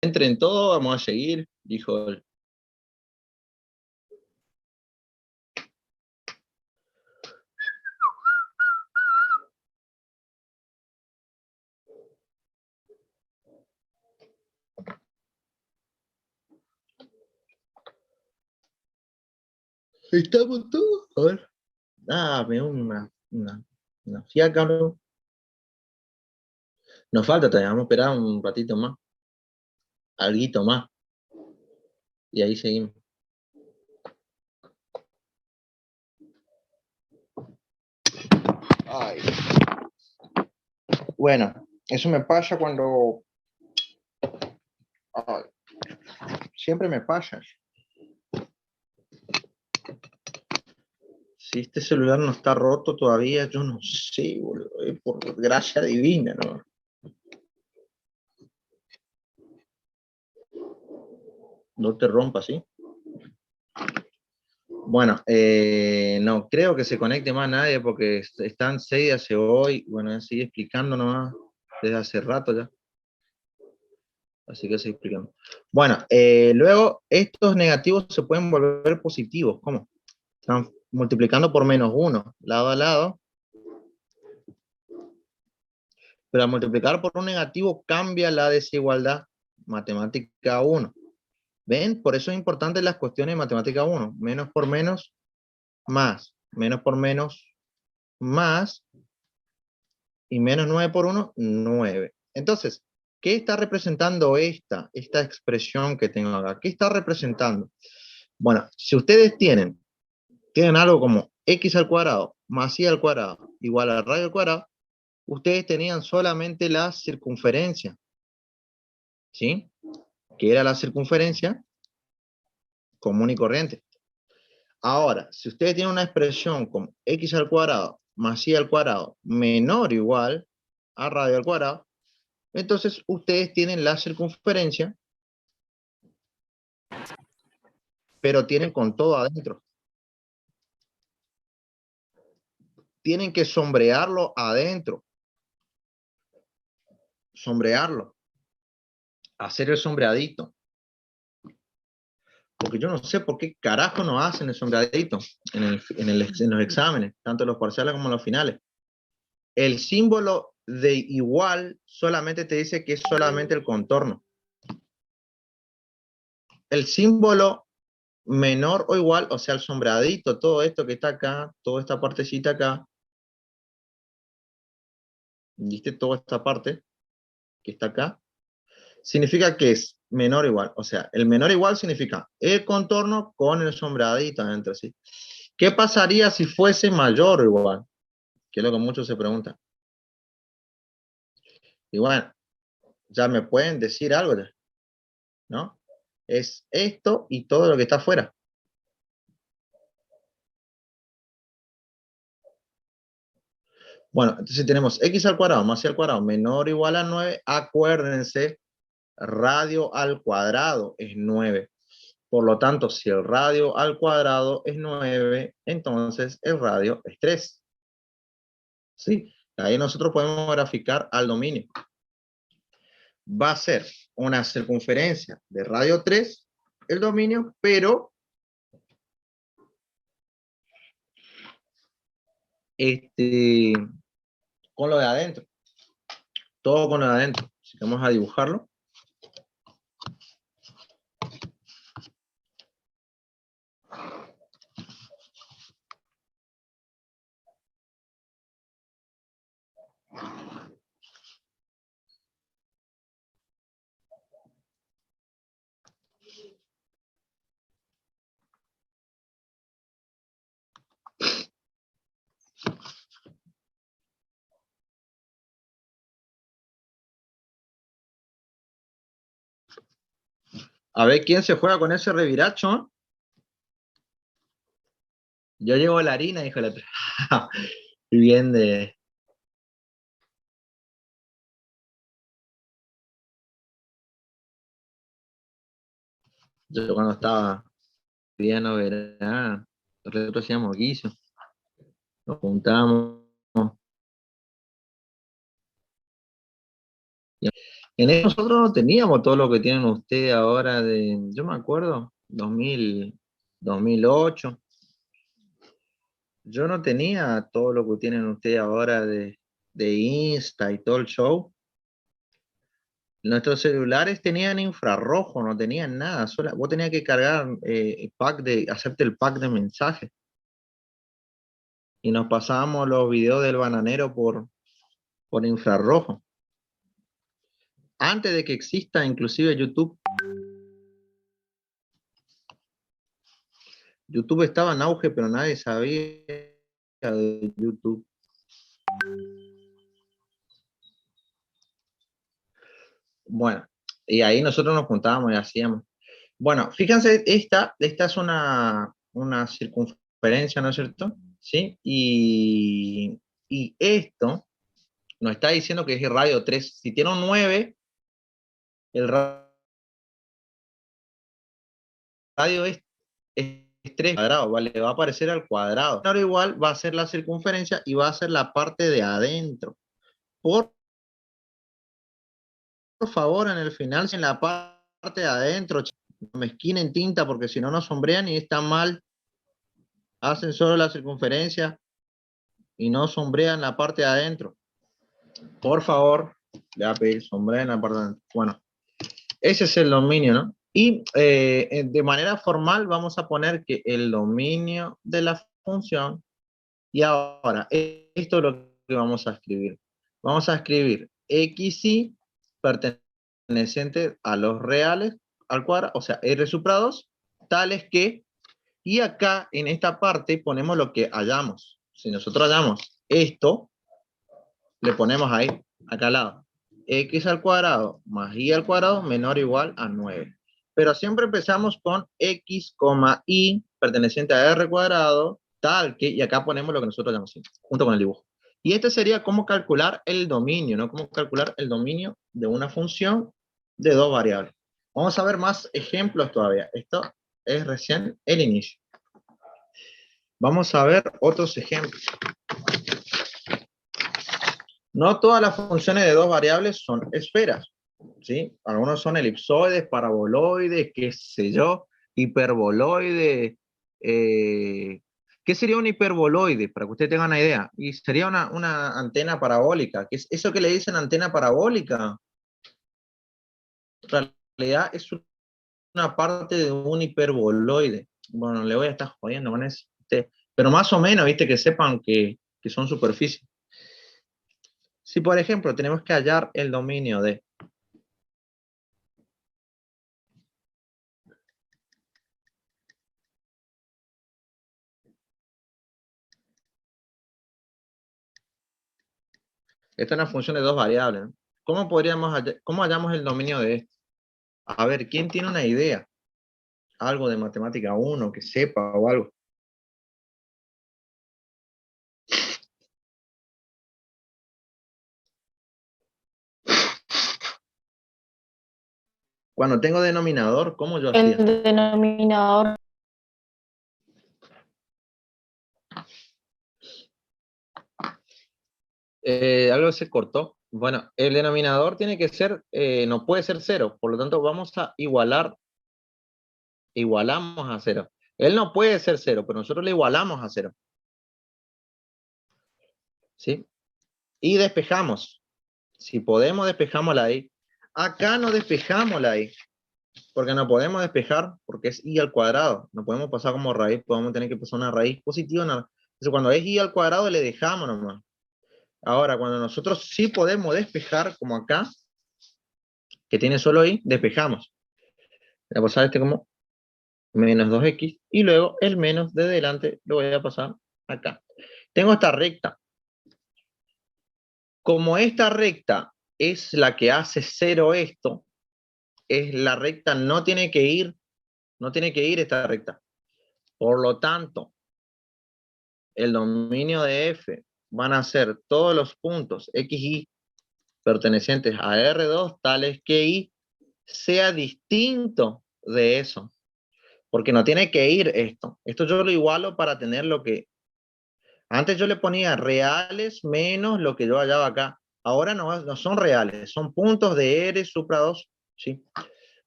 Entren todo, vamos a seguir, dijo él. ¿Estamos todos? A ver. Dame una fiaca, ¿no? Nos falta todavía, vamos a esperar un ratito más. Alguito más. Y ahí seguimos. Ay. Bueno, eso me pasa cuando... Ay, siempre me pasa. Si este celular no está roto todavía, yo no sé, boludo. Por gracia divina, ¿no? No te rompas, ¿sí? Bueno, no creo que se conecte más nadie porque están 6 hace hoy. Bueno, sigue explicando nomás desde hace rato ya. Así que sigue explicando. Bueno, luego estos negativos se pueden volver positivos. ¿Cómo? Están multiplicando por menos 1, lado a lado. Pero al multiplicar por un negativo cambia la desigualdad. Matemática 1. ¿Ven? Por eso es importante las cuestiones de matemática 1. Menos por menos, más. Menos por menos, más. Y menos 9 por 1, 9. Entonces, ¿qué está representando esta expresión que tengo acá? ¿Qué está representando? Bueno, si ustedes tienen algo como x al cuadrado más y al cuadrado igual a radio al cuadrado, ustedes tenían solamente la circunferencia, ¿sí? Que era la circunferencia común y corriente. Ahora, si ustedes tienen una expresión como x al cuadrado más y al cuadrado menor o igual a radio al cuadrado, entonces ustedes tienen la circunferencia, pero tienen con todo adentro. Tienen que sombrearlo adentro. Sombrearlo. Hacer el sombreadito. Porque yo no sé por qué carajo no hacen el sombreadito en los exámenes, tanto los parciales como los finales. El símbolo de igual solamente te dice que es solamente el contorno. El símbolo menor o igual, o sea, el sombreadito, todo esto que está acá, toda esta partecita acá, ¿viste? Toda esta parte que está acá, significa que es menor o igual. O sea, el menor o igual significa el contorno con el sombreadito adentro, ¿sí? ¿Qué pasaría si fuese mayor o igual? Que es lo que muchos se preguntan. Y bueno, ya me pueden decir algo, ¿no? Es esto y todo lo que está afuera. Bueno, entonces tenemos x al cuadrado más y al cuadrado menor o igual a 9. Acuérdense, radio al cuadrado es 9. Por lo tanto, si el radio al cuadrado es 9, entonces el radio es 3. ¿Sí? Ahí nosotros podemos graficar al dominio. Va a ser una circunferencia de radio 3, el dominio, pero con lo de adentro. Todo con lo de adentro. Así que vamos a dibujarlo. A ver quién se juega con ese reviracho. Yo llevo la harina, dijo la otra. Bien de... Yo cuando estaba pidiendo verano, nosotros hacíamos guiso. Nos juntábamos. En eso nosotros no teníamos todo lo que tienen ustedes ahora de... Yo me acuerdo, 2008. Yo no tenía todo lo que tienen ustedes ahora de Insta y todo el show. Nuestros celulares tenían infrarrojo, no tenían nada. Vos tenías que cargar hacerte el pack de mensajes. Y nos pasábamos los videos del bananero por infrarrojo. Antes de que exista inclusive YouTube. YouTube estaba en auge, pero nadie sabía de YouTube. Bueno, y ahí nosotros nos juntábamos y hacíamos. Bueno, fíjense, esta es una circunferencia, ¿no es cierto? ¿Sí? Y esto nos está diciendo que es el radio 3. Si tiene un 9, el radio es 3 cuadrado, ¿vale? Va a aparecer al cuadrado. Ahora igual va a ser la circunferencia y va a ser la parte de adentro. Por favor, en el final, si en la parte de adentro, no me esquinen tinta porque si no nos sombrean y está mal. Hacen solo la circunferencia y no sombrean la parte de adentro. Por favor, le voy a pedir sombrear la parte de adentro. Bueno, ese es el dominio, ¿no? Y de manera formal vamos a poner que el dominio de la función, y ahora, esto es lo que vamos a escribir. Vamos a escribir xy perteneciente a los reales al cuadrado, o sea, r supra 2, tales que, y acá en esta parte ponemos lo que hallamos. Si nosotros hallamos esto, le ponemos ahí, acá al lado. X al cuadrado más y al cuadrado menor o igual a 9. Pero siempre empezamos con x, y perteneciente a r cuadrado, tal que, y acá ponemos lo que nosotros llamamos junto con el dibujo. Y este sería cómo calcular el dominio, ¿no? Cómo calcular el dominio de una función de dos variables. Vamos a ver más ejemplos todavía. Esto es recién el inicio. Vamos a ver otros ejemplos. No todas las funciones de dos variables son esferas, ¿sí? Algunos son elipsoides, paraboloides, qué sé yo, hiperboloides. ¿Qué sería un hiperboloide? Para que ustedes tengan una idea. Y sería una antena parabólica. ¿Qué es eso que le dicen antena parabólica? En realidad es una parte de un hiperboloide. Bueno, le voy a estar jodiendo con eso. Pero más o menos, viste, que sepan que son superficies. Si, por ejemplo, tenemos que hallar el dominio de esta es una función de dos variables, ¿no? ¿Cómo hallamos el dominio de esto? A ver, ¿quién tiene una idea? Algo de matemática 1 que sepa o algo. Cuando tengo denominador, ¿cómo yo hacía? El denominador. Algo se cortó. Bueno, el denominador tiene que ser, no puede ser 0, por lo tanto vamos a igualamos a 0. Él no puede ser 0, pero nosotros le igualamos a 0. ¿Sí? Y despejamos. Si podemos, despejamos la i. Acá no despejamos la i, porque no podemos despejar, porque es i al cuadrado. No podemos pasar como raíz, podemos tener que pasar una raíz positiva. Entonces, cuando es i al cuadrado, le dejamos nomás. Ahora, cuando nosotros sí podemos despejar, como acá, que tiene solo i, despejamos. Voy a pasar este como menos 2x, y luego el menos de delante lo voy a pasar acá. Tengo esta recta. Como esta recta es la que hace 0 esto, es la recta, no tiene que ir esta recta. Por lo tanto, el dominio de F van a ser todos los puntos x, y pertenecientes a R2, tales que y sea distinto de eso. Porque no tiene que ir esto. Esto yo lo igualo para tener lo que... Antes yo le ponía reales menos lo que yo hallaba acá. Ahora no son reales, son puntos de R supra 2, ¿sí?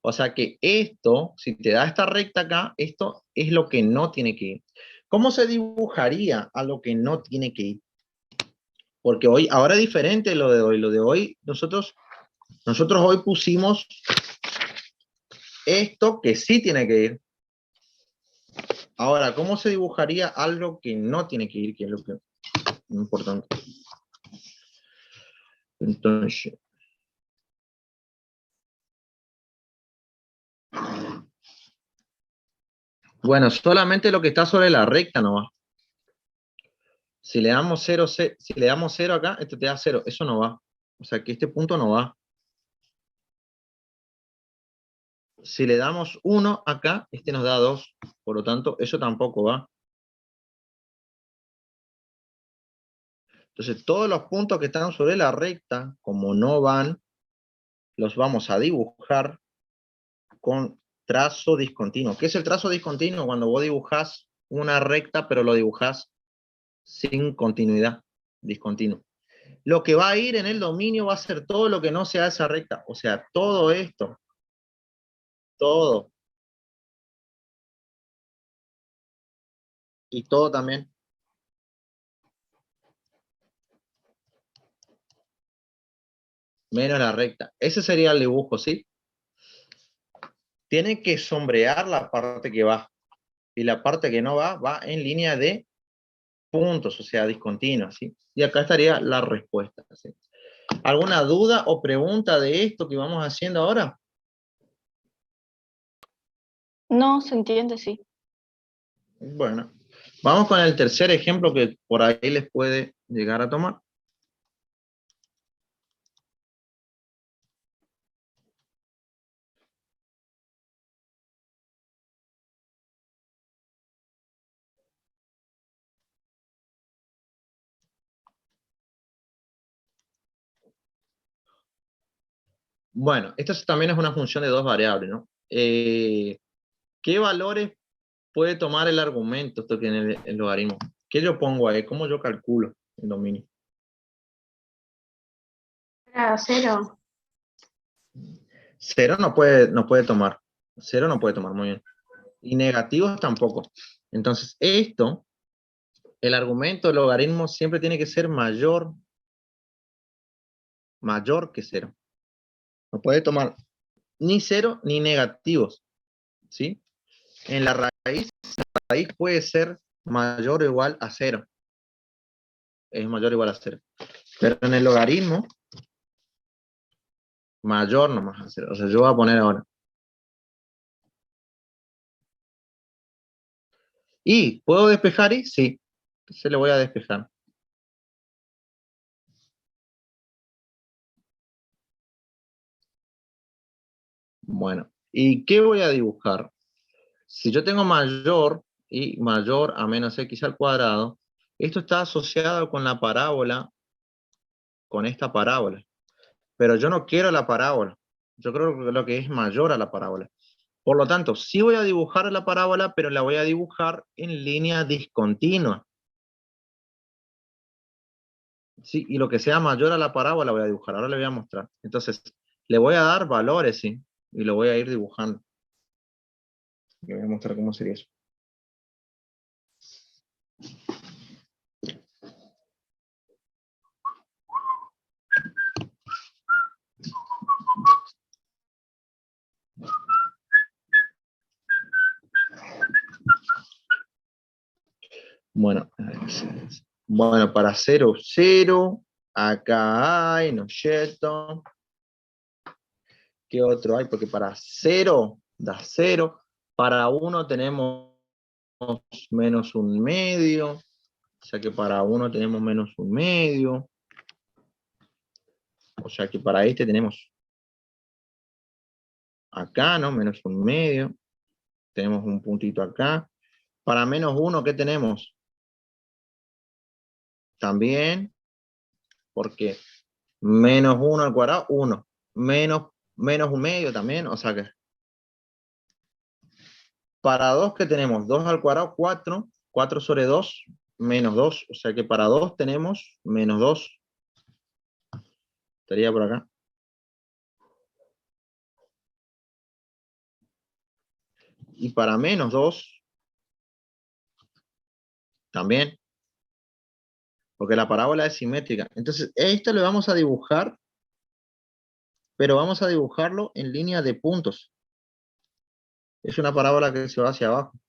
O sea que esto, si te da esta recta acá, esto es lo que no tiene que ir. ¿Cómo se dibujaría a lo que no tiene que ir? Porque ahora es diferente lo de hoy. Lo de hoy, nosotros hoy pusimos esto que sí tiene que ir. Ahora, ¿cómo se dibujaría algo que no tiene que ir? Que es lo que es importante. Entonces, bueno, solamente lo que está sobre la recta no va. Si le damos 0, si le damos 0 acá, este te da 0. Eso no va. O sea que este punto no va. Si le damos 1 acá, este nos da 2. Por lo tanto, eso tampoco va. Entonces, todos los puntos que están sobre la recta, como no van, los vamos a dibujar con trazo discontinuo. ¿Qué es el trazo discontinuo? Cuando vos dibujás una recta, pero lo dibujás sin continuidad, discontinuo. Lo que va a ir en el dominio va a ser todo lo que no sea esa recta. O sea, todo esto. Todo. Y todo también. Menos la recta. Ese sería el dibujo, ¿sí? Tiene que sombrear la parte que va. Y la parte que no va, va en línea de puntos, o sea, discontinua, ¿sí? Y acá estaría la respuesta, ¿sí? ¿Alguna duda o pregunta de esto que vamos haciendo ahora? No, se entiende, sí. Bueno, vamos con el tercer ejemplo que por ahí les puede llegar a tomar. Bueno, esto también es una función de dos variables, ¿no? ¿Qué valores puede tomar el argumento esto que en el logaritmo? ¿Qué yo pongo ahí? ¿Cómo yo calculo el dominio? Era 0. 0 no puede tomar. 0 no puede tomar, muy bien. Y negativos tampoco. Entonces, esto, el argumento del logaritmo siempre tiene que ser mayor que 0. No puede tomar ni 0 ni negativos, ¿sí? En la raíz raíz puede ser mayor o igual a 0. Es mayor o igual a 0. Pero en el logaritmo, mayor nomás a 0. O sea, yo voy a poner ahora. ¿Y puedo despejar y? Sí. Entonces le voy a despejar. Bueno, ¿y qué voy a dibujar? Si yo tengo mayor y mayor a menos x al cuadrado, esto está asociado con la parábola, con esta parábola. Pero yo no quiero la parábola. Yo creo que lo que es mayor a la parábola. Por lo tanto, sí voy a dibujar la parábola, pero la voy a dibujar en línea discontinua. Sí, y lo que sea mayor a la parábola voy a dibujar. Ahora le voy a mostrar. Entonces, le voy a dar valores, ¿sí? Y lo voy a ir dibujando. Le voy a mostrar cómo sería eso. Bueno, bueno, para 0, 0. Acá hay, ¿no es cierto? ¿Qué otro hay? Porque para 0 da 0. Para 1 tenemos menos un medio. O sea que para 1 tenemos menos un medio. O sea que para este tenemos acá, ¿no? Menos un medio. Tenemos un puntito acá. Para menos 1, ¿qué tenemos? También, porque menos 1 al cuadrado, 1. Menos un medio también, o sea que para 2, ¿qué tenemos? 2 al cuadrado, 4. 4 sobre 2, menos 2. O sea que para 2 tenemos menos 2. Estaría por acá. Y para menos 2, también. Porque la parábola es simétrica. Entonces, esto lo vamos a dibujar, pero vamos a dibujarlo en línea de puntos. Es una parábola que se va hacia abajo.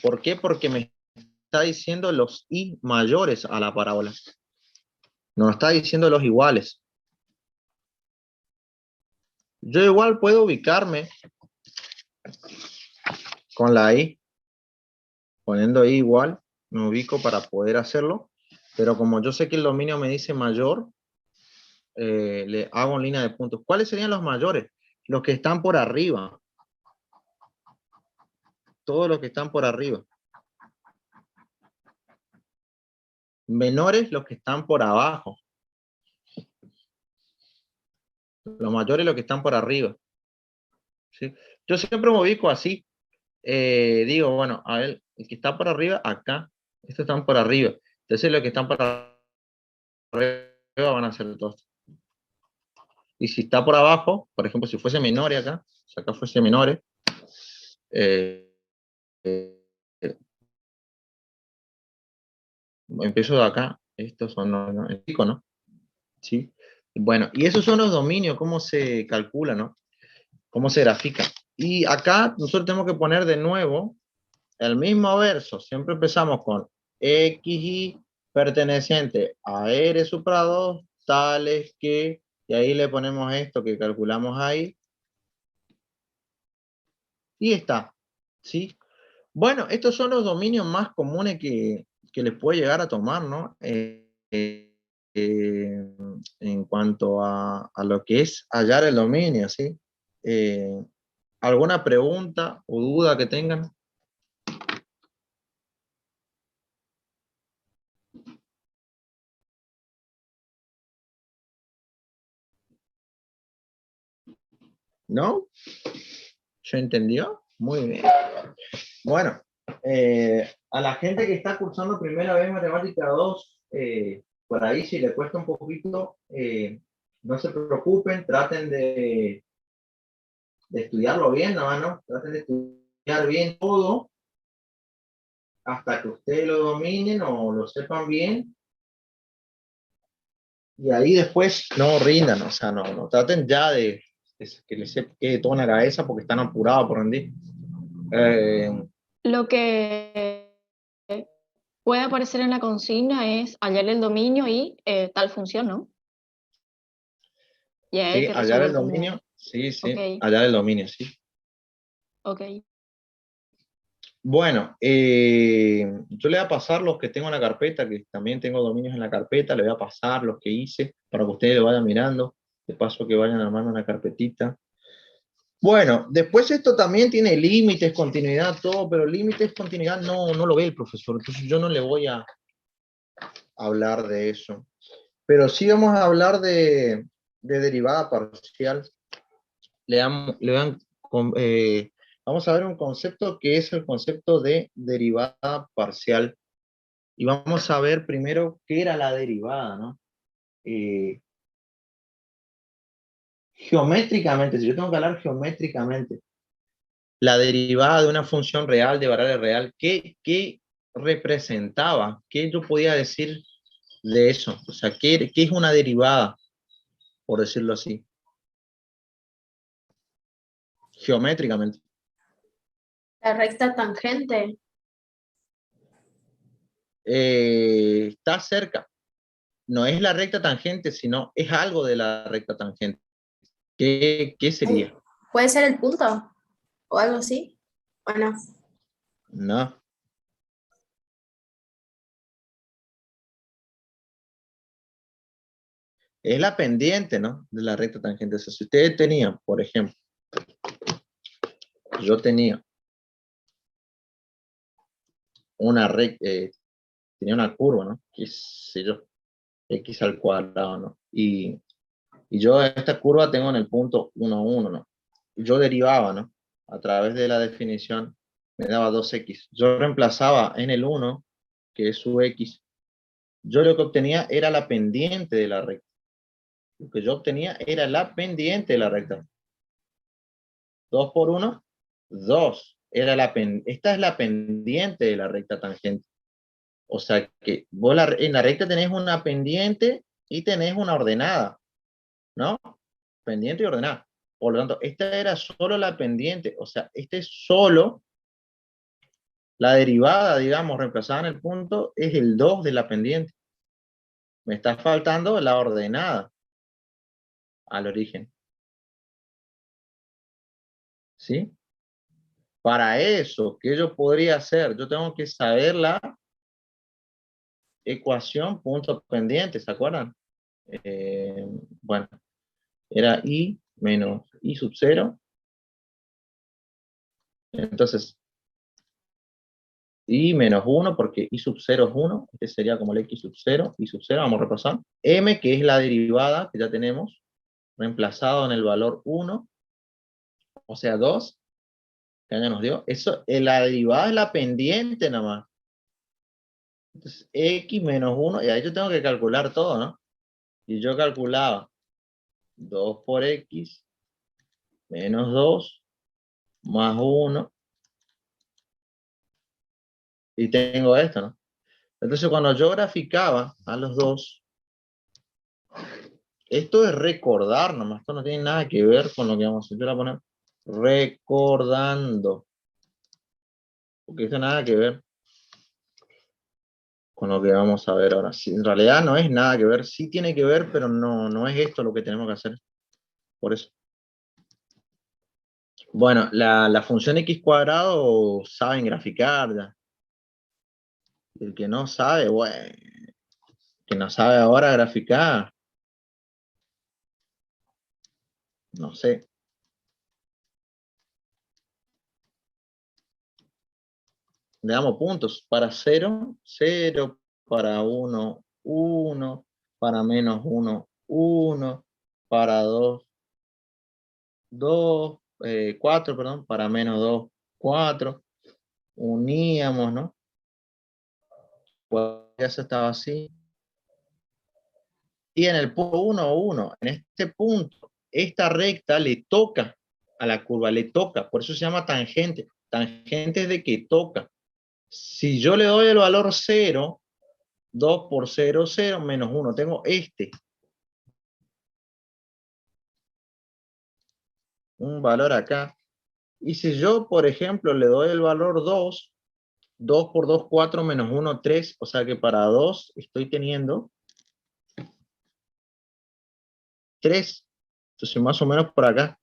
¿Por qué? Porque me está diciendo los i mayores a la parábola. No está diciendo los iguales. Yo igual puedo ubicarme con la i, poniendo i igual, me ubico para poder hacerlo, pero como yo sé que el dominio me dice mayor, le hago en línea de puntos. ¿Cuáles serían los mayores? Los que están por arriba. Todos los que están por arriba. Menores los que están por abajo. Los mayores los que están por arriba. ¿Sí? Yo siempre me ubico así. Digo, bueno, a ver, el que está por arriba, acá. Estos están por arriba. Entonces los que están por arriba van a ser todos. Y si está por abajo, por ejemplo, si fuese menores acá, si acá fuese menores, empiezo de acá, estos son el pico, ¿no? ¿Sí? Bueno, y esos son los dominios, cómo se calcula, ¿no? Cómo se grafica. Y acá nosotros tenemos que poner de nuevo el mismo verso. Siempre empezamos con xy perteneciente a r supra 2, tales que, y ahí le ponemos esto que calculamos ahí. Y está, ¿sí? Bueno, estos son los dominios más comunes que les puede llegar a tomar, ¿no? En cuanto a lo que es hallar el dominio, ¿sí? ¿Alguna pregunta o duda que tengan? ¿No? ¿Se entendió? Muy bien. Bueno, a la gente que está cursando primera vez Matemática 2, por ahí si le cuesta un poquito, no se preocupen, traten de estudiarlo bien, ¿no? Traten de estudiar bien todo hasta que ustedes lo dominen o lo sepan bien. Y ahí después no rindan, o sea, no traten ya de que les quede todo en la cabeza porque están apurados por rendir. Lo que puede aparecer en la consigna es hallar el dominio y tal función, ¿no? Y hay Sí, que hallar el resolver dominio, como, sí, ok, sí, hallar el dominio, sí. ok. Bueno, yo le voy a pasar los que tengo en la carpeta, que también tengo dominios en la carpeta, le voy a pasar los que hice para que ustedes lo vayan mirando, de paso que vayan armando una carpetita. Bueno, después esto también tiene límites, continuidad, todo, pero límites, continuidad no lo ve el profesor, entonces yo no le voy a hablar de eso. Pero sí vamos a hablar de derivada parcial. Vamos a ver un concepto que es el concepto de derivada parcial. Y vamos a ver primero qué era la derivada, ¿no? Geométricamente, si yo tengo que hablar geométricamente, la derivada de una función real, de variable real, ¿qué representaba? ¿Qué yo podía decir de eso? O sea, ¿qué es una derivada, por decirlo así? Geométricamente. La recta tangente. Está cerca. No es la recta tangente, sino es algo de la recta tangente. ¿Qué sería? ¿Puede ser el punto? ¿O algo así? Bueno, No. Es la pendiente, ¿no? De la recta tangente. O sea, si ustedes tenían, por ejemplo, yo tenía una recta, tenía una curva, ¿no? Qué sé yo, x al cuadrado, ¿no? Y yo esta curva tengo en el punto 1, 1, ¿no? Yo derivaba, ¿no? A través de la definición me daba 2x. Yo reemplazaba en el 1, que es su x. Yo lo que obtenía era la pendiente de la recta. Lo que yo obtenía era la pendiente de la recta. 2 por 1, 2. Esta es la pendiente de la recta tangente. O sea que vos en la recta tenés una pendiente y tenés una ordenada, ¿no? Pendiente y ordenada. Por lo tanto, esta era solo la pendiente. O sea, este es solo la derivada, digamos, reemplazada en el punto, es el 2 de la pendiente. Me está faltando la ordenada al origen. ¿Sí? Para eso, ¿qué yo podría hacer? Yo tengo que saber la ecuación punto pendiente, ¿se acuerdan? Bueno, era i menos i sub 0. Entonces, i menos 1, porque i sub 0 es 1. Este sería como el x sub 0. I sub 0, vamos a repasar. M, que es la derivada que ya tenemos, reemplazado en el valor 1, o sea 2, que ya nos dio. Eso, la derivada es la pendiente nada más. Entonces, x menos 1, y ahí yo tengo que calcular todo, ¿no? Y yo calculaba 2 por x menos 2 más 1, y tengo esto, ¿no? Entonces, cuando yo graficaba a los dos, esto es recordar nomás, esto no tiene nada que ver con lo que vamos a hacer. Yo le voy a poner recordando, porque esto nada que ver con lo que vamos a ver ahora. Sí, en realidad no es nada que ver, sí tiene que ver, pero no es esto lo que tenemos que hacer. Por eso. Bueno, la función x cuadrado saben graficar ya. El que no sabe, bueno, que no sabe ahora graficar, no sé. Le damos puntos. Para 0, 0. Para 1, 1. Para menos 1, 1. Para 2, 2. 4, perdón. Para menos 2, 4. Uníamos, ¿no? Pues ya se estaba así. Y en el punto 1, 1. En este punto, esta recta le toca a la curva, le toca. Por eso se llama tangente. Tangente es de que toca. Si yo le doy el valor 0, 2 por 0, 0, menos 1. Tengo un valor acá. Y si yo, por ejemplo, le doy el valor 2, 2 por 2, 4, menos 1, 3, o sea que para 2 estoy teniendo 3. Entonces, más o menos por acá.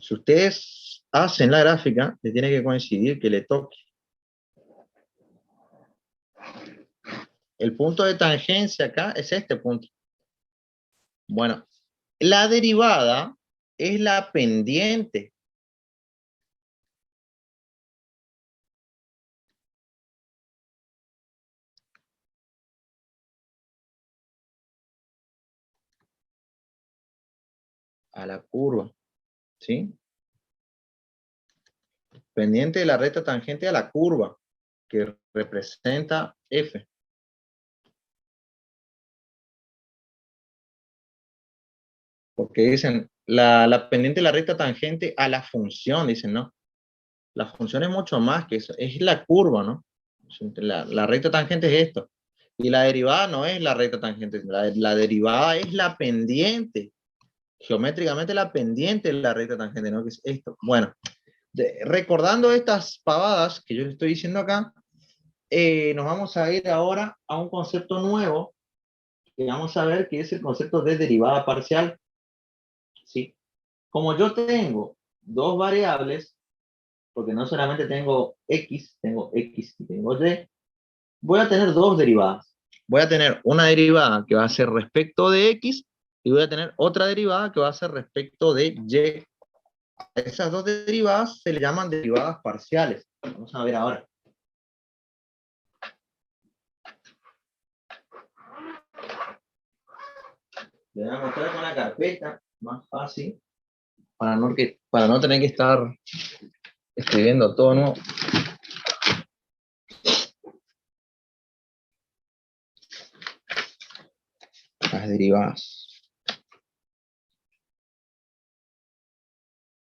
Si ustedes hacen la gráfica, le tiene que coincidir que le toque. El punto de tangencia acá es este punto. Bueno, la derivada es la pendiente. A la curva, ¿sí? Pendiente de la recta tangente a la curva, que representa F. Porque dicen, la pendiente de la recta tangente a la función, dicen, ¿no? La función es mucho más que eso, es la curva, ¿no? La recta tangente es esto. Y la derivada no es la recta tangente, la derivada es la pendiente. Geométricamente la pendiente de la recta tangente, ¿no? Que es esto. Bueno, recordando estas pavadas que yo les estoy diciendo acá, nos vamos a ir ahora a un concepto nuevo que vamos a ver, que es el concepto de derivada parcial. ¿Sí? Como yo tengo dos variables, porque no solamente tengo x y tengo y, voy a tener dos derivadas. Voy a tener una derivada que va a ser respecto de x y voy a tener otra derivada que va a ser respecto de y. Esas dos derivadas se le llaman derivadas parciales. Vamos a ver ahora. Le voy a mostrar con una carpeta más fácil para no tener que estar escribiendo todo nuevo. Las derivadas.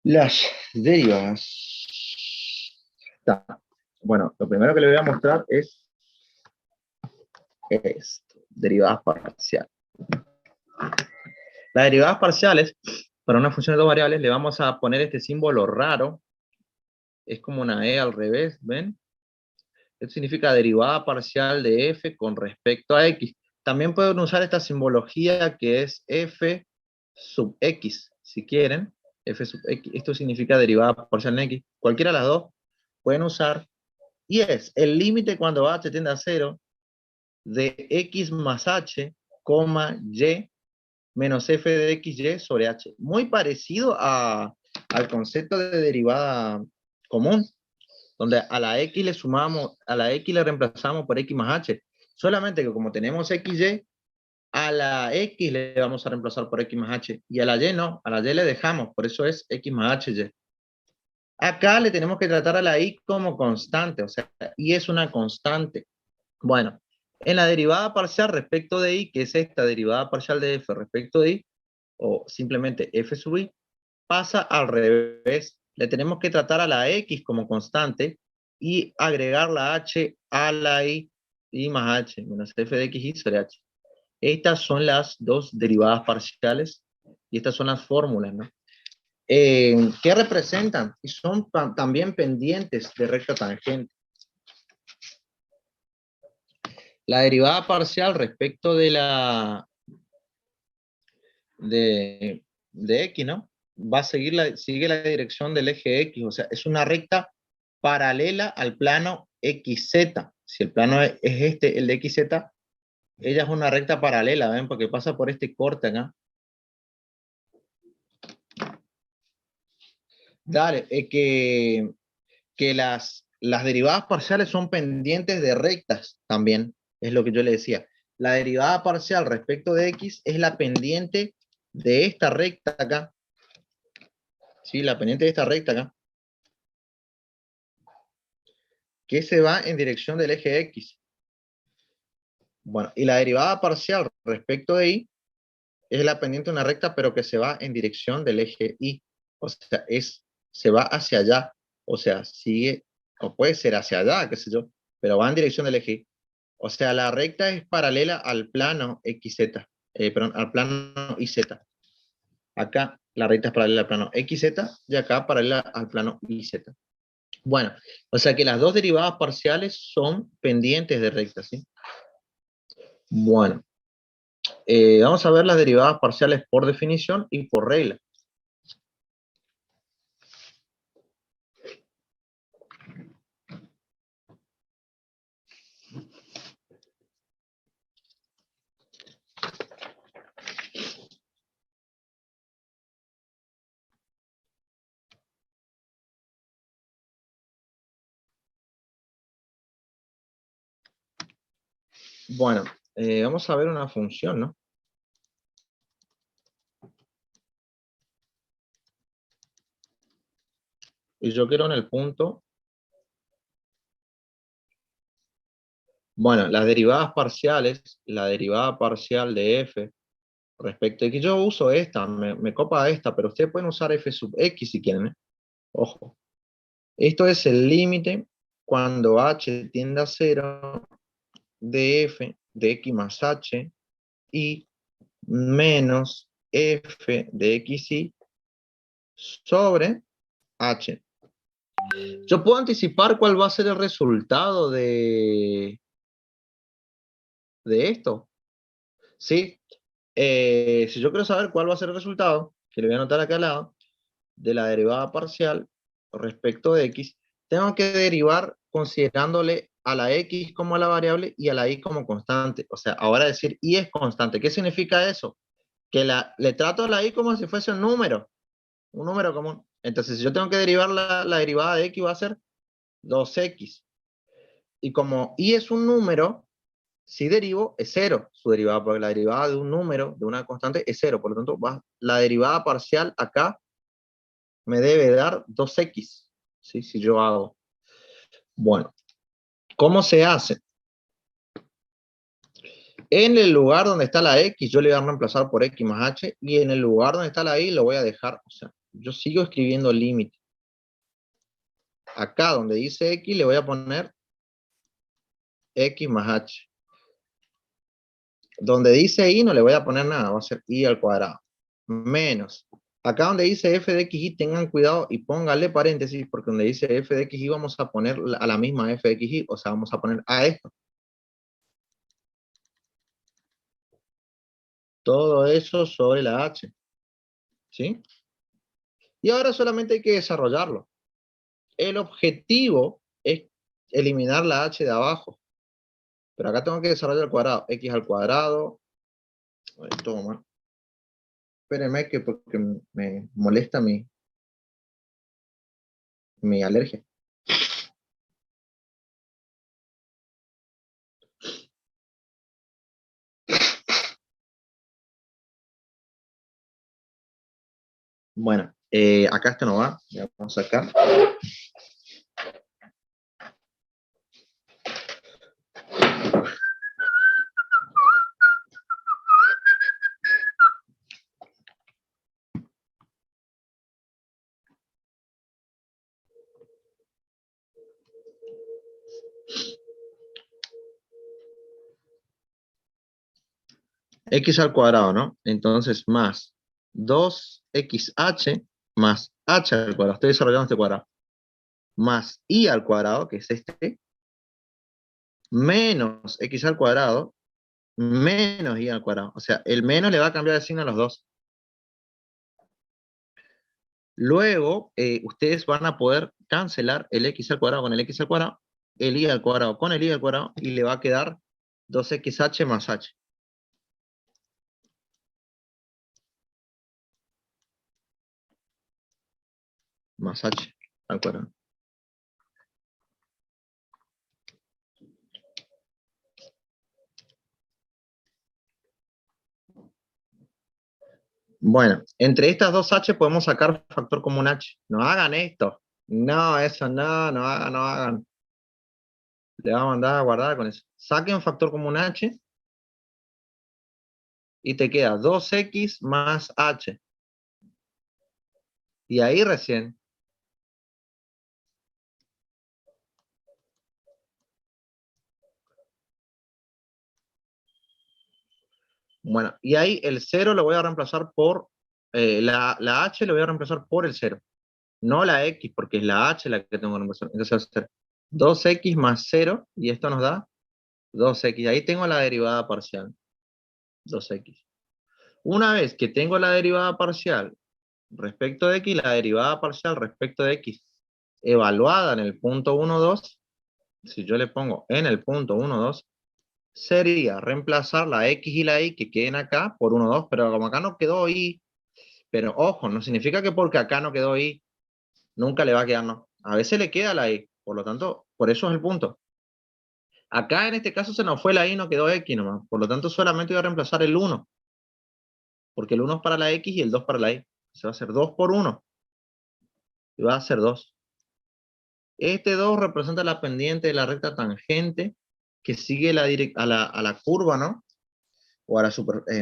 Las derivadas. Bueno, lo primero que le voy a mostrar es esto, derivadas parciales. Las derivadas parciales, para una función de dos variables, le vamos a poner este símbolo raro. Es como una E al revés, ¿ven? Esto significa derivada parcial de f con respecto a x. También pueden usar esta simbología que es f sub x, si quieren. F sub x, esto significa derivada parcial en x. Cualquiera de las dos pueden usar. Y es el límite cuando h tiende a 0 de x más h, y menos f de xy sobre h. Muy parecido al concepto de derivada común, donde a la x le sumamos, a la x le reemplazamos por x más h. Solamente que como tenemos xy, a la x le vamos a reemplazar por x más h, y a la y no, a la y le dejamos, por eso es x más hy. Acá le tenemos que tratar a la y como constante, o sea, y es una constante. Bueno, en la derivada parcial respecto de y, que es esta derivada parcial de f respecto de y, o simplemente f sub y, pasa al revés. Le tenemos que tratar a la x como constante y agregar la h a la y más h, menos f de xy sobre h. Estas son las dos derivadas parciales y estas son las fórmulas, ¿no? ¿Qué representan? Y son también pendientes de recta tangente. La derivada parcial respecto de la de x, ¿no? Va a seguir sigue la dirección del eje x, o sea, es una recta paralela al plano XZ. Si el plano es este, el de XZ, ella es una recta paralela, ¿ven? Porque pasa por este corte acá. Dale, que las derivadas parciales son pendientes de rectas también, es lo que yo le decía. La derivada parcial respecto de x es la pendiente de esta recta acá. Sí, la pendiente de esta recta acá. Que se va en dirección del eje x. Bueno, y la derivada parcial respecto de y es la pendiente de una recta, pero que se va en dirección del eje y. O sea, se va hacia allá. O sea, sigue, o puede ser hacia allá, qué sé yo, pero va en dirección del eje y. O sea, la recta es paralela al plano XZ, perdón, al plano IZ. Acá la recta es paralela al plano XZ y acá paralela al plano YZ. Bueno, o sea que las dos derivadas parciales son pendientes de recta, ¿sí? Bueno, vamos a ver las derivadas parciales por definición y por regla. Bueno, vamos a ver una función, ¿no? Y yo quiero en el punto. Bueno, las derivadas parciales, la derivada parcial de f respecto de que yo uso esta, me copa esta, pero ustedes pueden usar f sub x si quieren, ¿eh? Ojo. Esto es el límite cuando h tiende a 0 de f de x más h y menos f de xy sobre h. Yo puedo anticipar cuál va a ser el resultado de esto, ¿sí? Si yo quiero saber cuál va a ser el resultado, que le voy a anotar acá al lado, de la derivada parcial respecto de x, tengo que derivar considerándole a la x como a la variable y a la y como constante. O sea, ahora decir y es constante. ¿Qué significa eso? Que le trato a la y como si fuese un número común. Entonces, si yo tengo que derivar la derivada de x, va a ser 2x. Y como y es un número, si derivo, es 0 su derivada, porque la derivada de un número, de una constante, es 0. Por lo tanto, la derivada parcial acá me debe dar 2x. ¿Sí? Si yo hago. Bueno, ¿cómo se hace? En el lugar donde está la x, yo le voy a reemplazar por x más h, y en el lugar donde está la y, lo voy a dejar. O sea, yo sigo escribiendo límite. Acá donde dice x, le voy a poner x más h. Donde dice y, no le voy a poner nada, va a ser y al cuadrado. Menos. Acá donde dice f de xy, tengan cuidado y póngale paréntesis, porque donde dice f de xy vamos a poner a la misma f de xy, o sea, vamos a poner a esto. Todo eso sobre la h. ¿Sí? Y ahora solamente hay que desarrollarlo. El objetivo es eliminar la h de abajo. Pero acá tengo que desarrollar el cuadrado. X al cuadrado. Toma. Espérenme que porque me molesta mi alergia. Bueno, acá esto no va. Ya vamos acá. X al cuadrado, ¿no? Entonces, más 2xh más h al cuadrado. Estoy desarrollando este cuadrado. Más y al cuadrado, que es este, menos x al cuadrado, menos y al cuadrado. O sea, el menos le va a cambiar de signo a los dos. Luego, ustedes van a poder cancelar el x al cuadrado con el x al cuadrado, el y al cuadrado con el y al cuadrado, y le va a quedar 2xh más h. Más h al cuadrado. Bueno, entre estas dos h podemos sacar factor común h. No hagan esto. No, eso no, no hagan, no hagan. Le va a mandar a guardar con eso. Saquen factor común h y te queda 2x más h. Y ahí recién. Bueno, y ahí el 0 lo voy a reemplazar por la h lo voy a reemplazar por el 0. No la x, porque es la h la que tengo que reemplazar. Entonces va a ser 2x más 0, y esto nos da 2x. Ahí tengo la derivada parcial. 2x. Una vez que tengo la derivada parcial respecto de x, la derivada parcial respecto de x evaluada en el punto 1, 2, si yo le pongo en el punto 1, 2, sería reemplazar la x y la y que queden acá por 1, 2, pero como acá no quedó y, pero ojo, no significa que porque acá no quedó y, nunca le va a quedar, no. A veces le queda la y, por lo tanto, por eso es el punto. Acá en este caso se nos fue la y, no quedó x nomás, por lo tanto solamente voy a reemplazar el 1, porque el 1 es para la x y el 2 para la y. Se va a hacer 2 por 1, y va a ser 2. Este 2 representa la pendiente de la recta tangente que sigue a la curva, ¿no? O a la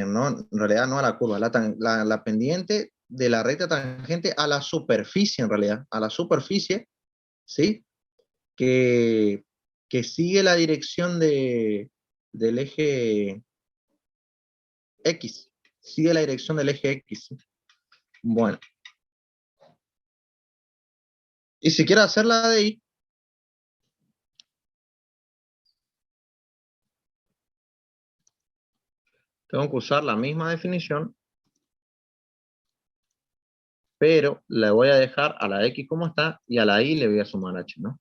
no, en realidad no a la curva, la pendiente de la recta tangente a la superficie, en realidad, a la superficie, ¿sí? Que sigue la dirección del eje X, sigue la dirección del eje X. Bueno. Y si quiero hacerla de Y, tengo que usar la misma definición, pero le voy a dejar a la X como está y a la Y le voy a sumar H, ¿no?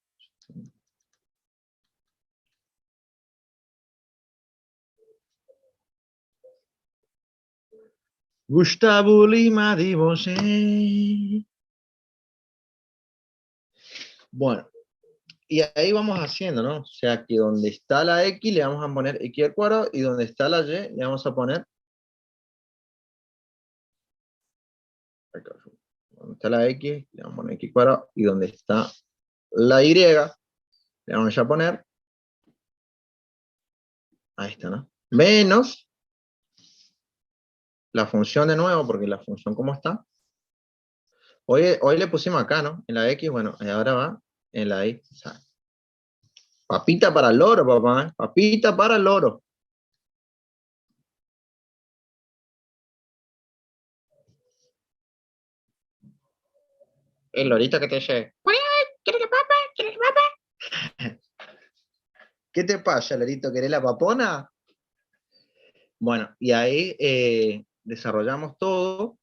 Gustavo Lima di Bosé. Bueno, y ahí vamos haciendo, ¿no? O sea que donde está la X le vamos a poner X al cuadrado y donde está la Y le vamos a poner. Donde está la X le vamos a poner X cuadrado y donde está la Y le vamos a poner. Ahí está, ¿no? Menos la función de nuevo, porque la función como está. Hoy le pusimos acá, ¿no? En la X, bueno, y ahora va en la Y. O sea, papita para el loro, papá, ¿eh? Papita para el loro. El lorito que te dice, ¿quieres la papa? ¿Quieres la papa? ¿Qué te pasa, lorito? ¿Querés la papona? Bueno, y ahí desarrollamos todo.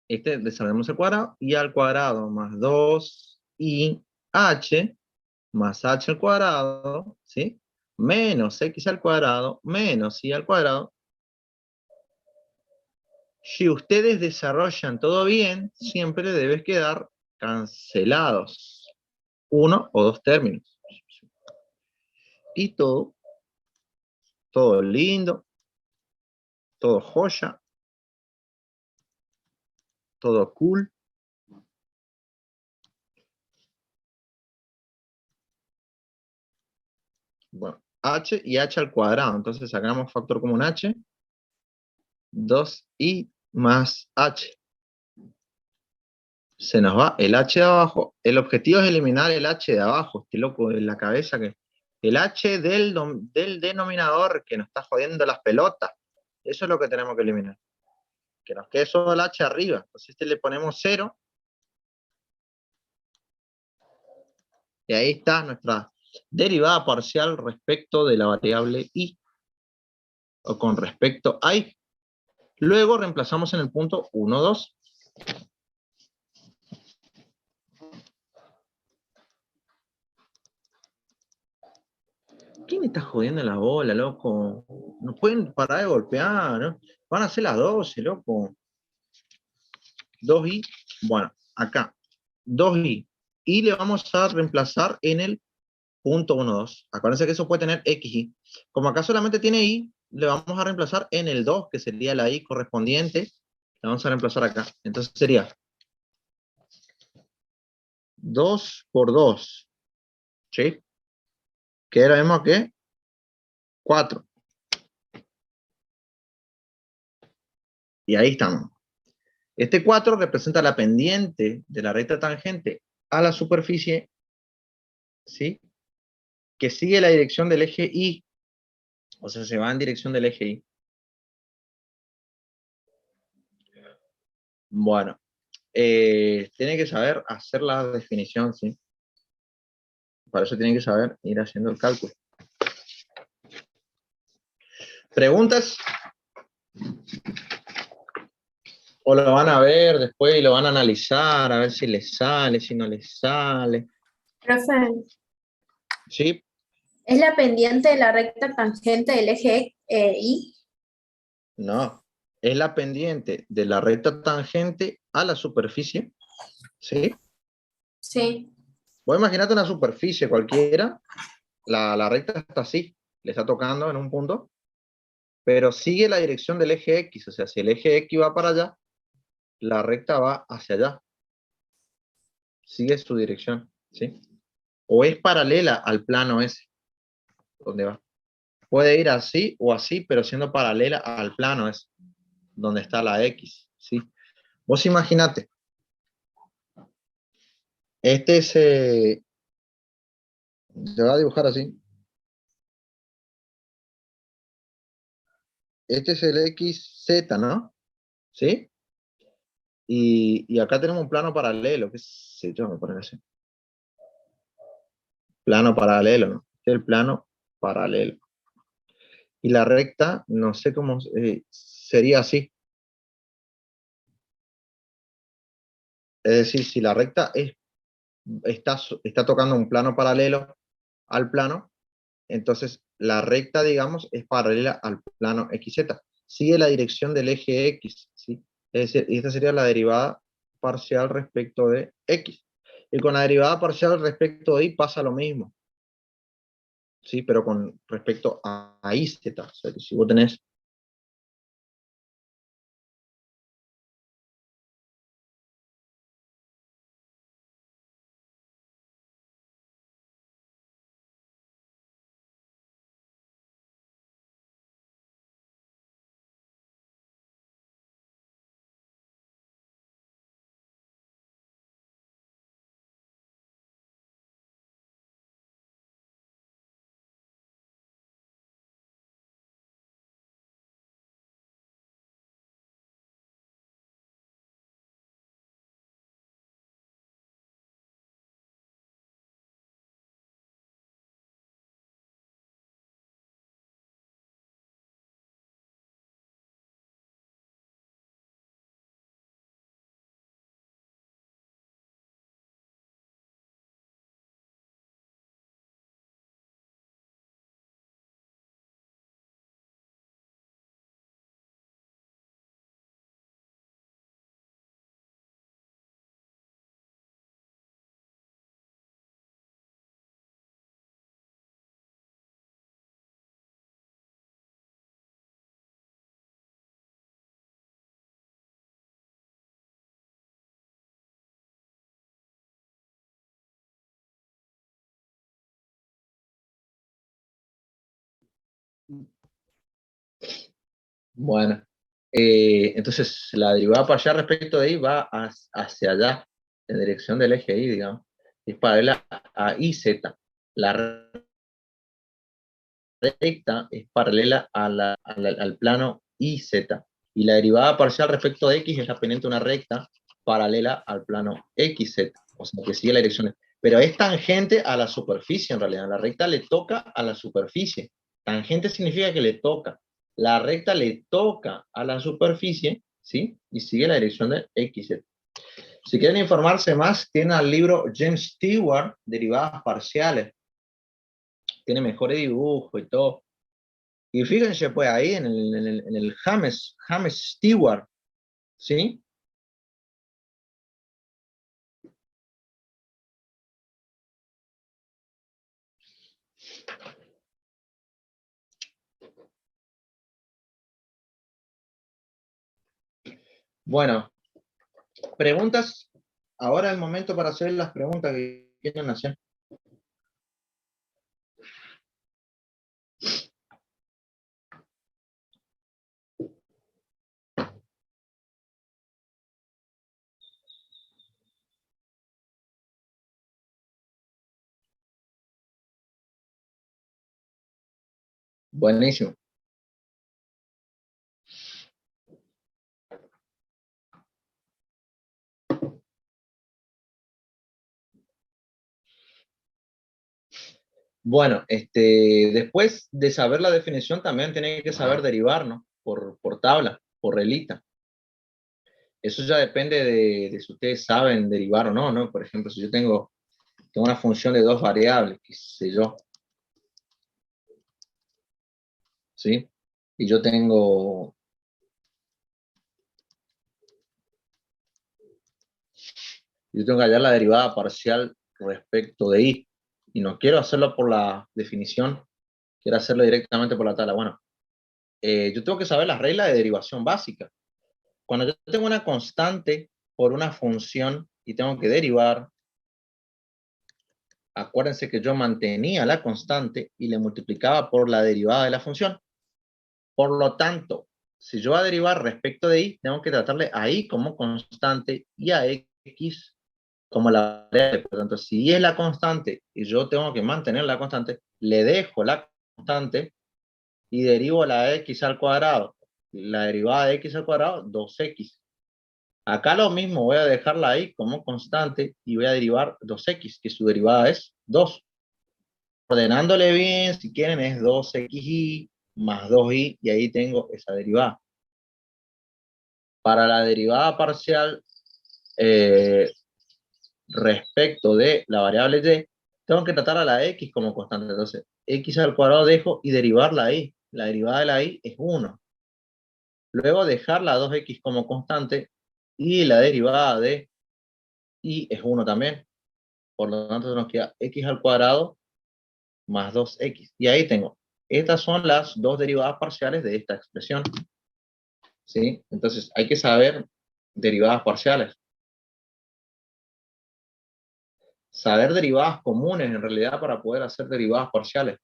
Desarrollamos el cuadrado, y al cuadrado más 2i h más h al cuadrado, ¿sí? Menos x al cuadrado, menos y al cuadrado. Si ustedes desarrollan todo bien, siempre le debes quedar cancelados uno o dos términos. Y todo lindo, todo joya, todo cool. Bueno, h y h al cuadrado. Entonces sacamos factor común h. 2i más h. Se nos va el h de abajo. El objetivo es eliminar el h de abajo. Estoy loco en la cabeza que... El h del denominador que nos está jodiendo las pelotas. Eso es lo que tenemos que eliminar. Que nos quede solo el h arriba. Entonces le ponemos 0. Y ahí está nuestra derivada parcial respecto de la variable y. O con respecto a y. Luego reemplazamos en el punto 1, 2. ¿Quién está jodiendo la bola, loco? No pueden parar de golpear, ¿no? Van a ser las 12, loco. 2i, bueno, acá, 2i. Y le vamos a reemplazar en el punto 1, 2. Acuérdense que eso puede tener xy. Como acá solamente tiene y, le vamos a reemplazar en el 2, que sería la y correspondiente. Le vamos a reemplazar acá. Entonces sería 2 por 2. ¿Sí? Que era lo mismo que 4. Y ahí estamos. Este 4 representa la pendiente de la recta tangente a la superficie, ¿sí? Que sigue la dirección del eje Y. O sea, se va en dirección del eje Y. Bueno, tiene que saber hacer la definición, ¿sí? Para eso tienen que saber ir haciendo el cálculo. ¿Preguntas? ¿O lo van a ver después y lo van a analizar, a ver si les sale, si no les sale? Profe, ¿Sí? ¿es la pendiente de la recta tangente del eje Y? No. Es la pendiente de la recta tangente a la superficie, ¿sí? Sí, Vos imaginate una superficie cualquiera, la recta está así, le está tocando en un punto, pero sigue la dirección del eje X, o sea, si el eje X va para allá, la recta va hacia allá, sigue su dirección, ¿sí? O es paralela al plano ese, donde va. Puede ir así o así, pero siendo paralela al plano ese, donde está la X, ¿sí? Vos imaginate, este se va a dibujar así. Este es el XZ, ¿no? ¿Sí? Y acá tenemos un plano paralelo, qué sé yo, me parece. Plano paralelo, ¿no? Este es el plano paralelo. Y la recta, no sé cómo sería así. Es decir, si la recta está tocando un plano paralelo al plano, entonces la recta, digamos, es paralela al plano XZ. Sigue la dirección del eje X, ¿sí? Es decir, y esta sería la derivada parcial respecto de X. Y con la derivada parcial respecto de Y pasa lo mismo, ¿sí? Pero con respecto a YZ. O sea, que si vos tenés... Bueno, entonces la derivada parcial respecto de Y va hacia allá, en dirección del eje Y, digamos. Es paralela a YZ. La recta es paralela al plano YZ. Y la derivada parcial respecto de X es la pendiente de una recta paralela al plano XZ. O sea, que sigue la dirección. Pero es tangente a la superficie, en realidad. La recta le toca a la superficie. Tangente significa que le toca. La recta le toca a la superficie, ¿sí? Y sigue la dirección de XZ. Si quieren informarse más, tienen al libro James Stewart, Derivadas Parciales. Tiene mejores dibujos y todo. Y fíjense, pues ahí en el James Stewart, ¿sí? Bueno, preguntas. Ahora es el momento para hacer las preguntas que quieran hacer. Buenísimo. Bueno, después de saber la definición, también tienen que saber derivar, ¿no? Por tabla, por relita. Eso ya depende de si ustedes saben derivar o no, ¿no? Por ejemplo, si yo tengo una función de dos variables, qué sé yo, ¿sí? Y yo tengo que hallar la derivada parcial respecto de y. Y no quiero hacerlo por la definición, quiero hacerlo directamente por la tabla. Bueno, yo tengo que saber las reglas de derivación básica. Cuando yo tengo una constante por una función y tengo que derivar, acuérdense que yo mantenía la constante y le multiplicaba por la derivada de la función. Por lo tanto, si yo voy a derivar respecto de y, tengo que tratarle a y como constante y a x como la variable. Por lo tanto, si y es la constante y yo tengo que mantener la constante, le dejo la constante y derivo la x al cuadrado. La derivada de x al cuadrado, 2x. Acá lo mismo, voy a dejarla ahí como constante y voy a derivar 2x, que su derivada es 2. Ordenándole bien, si quieren, es 2xy más 2y, y ahí tengo esa derivada. Para la derivada parcial, respecto de la variable y, tengo que tratar a la x como constante. Entonces, x al cuadrado dejo y derivar la y. La derivada de la y es 1. Luego dejar la 2x como constante y la derivada de y es 1 también. Por lo tanto, nos queda x al cuadrado más 2x. Y ahí tengo. Estas son las dos derivadas parciales de esta expresión. ¿Sí? Entonces, hay que saber derivadas parciales. Saber derivadas comunes, en realidad, para poder hacer derivadas parciales.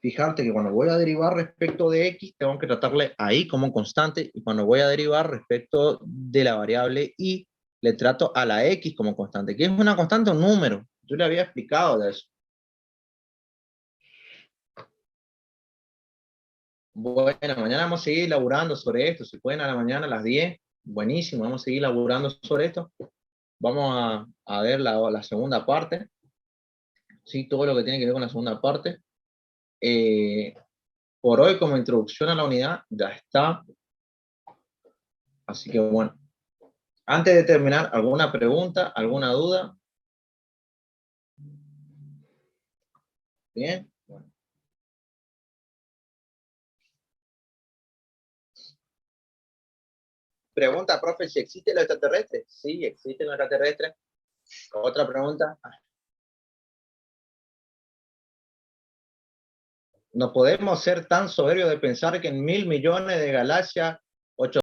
Fíjate que cuando voy a derivar respecto de x, tengo que tratarle a y como constante, y cuando voy a derivar respecto de la variable y, le trato a la x como constante. ¿Qué es una constante? Un número. Yo le había explicado de eso. Bueno, mañana vamos a seguir laburando sobre esto. Si pueden a la mañana a las 10, buenísimo, vamos a seguir laburando sobre esto. Vamos a ver la segunda parte. Sí, todo lo que tiene que ver con la segunda parte. Por hoy, como introducción a la unidad, ya está. Así que bueno. Antes de terminar, ¿alguna pregunta, alguna duda? Bien. Bueno. Pregunta, profe, si existen los extraterrestres. Sí, existen los extraterrestres. Otra pregunta. No podemos ser tan soberbios de pensar que en 1.000 millones de galaxias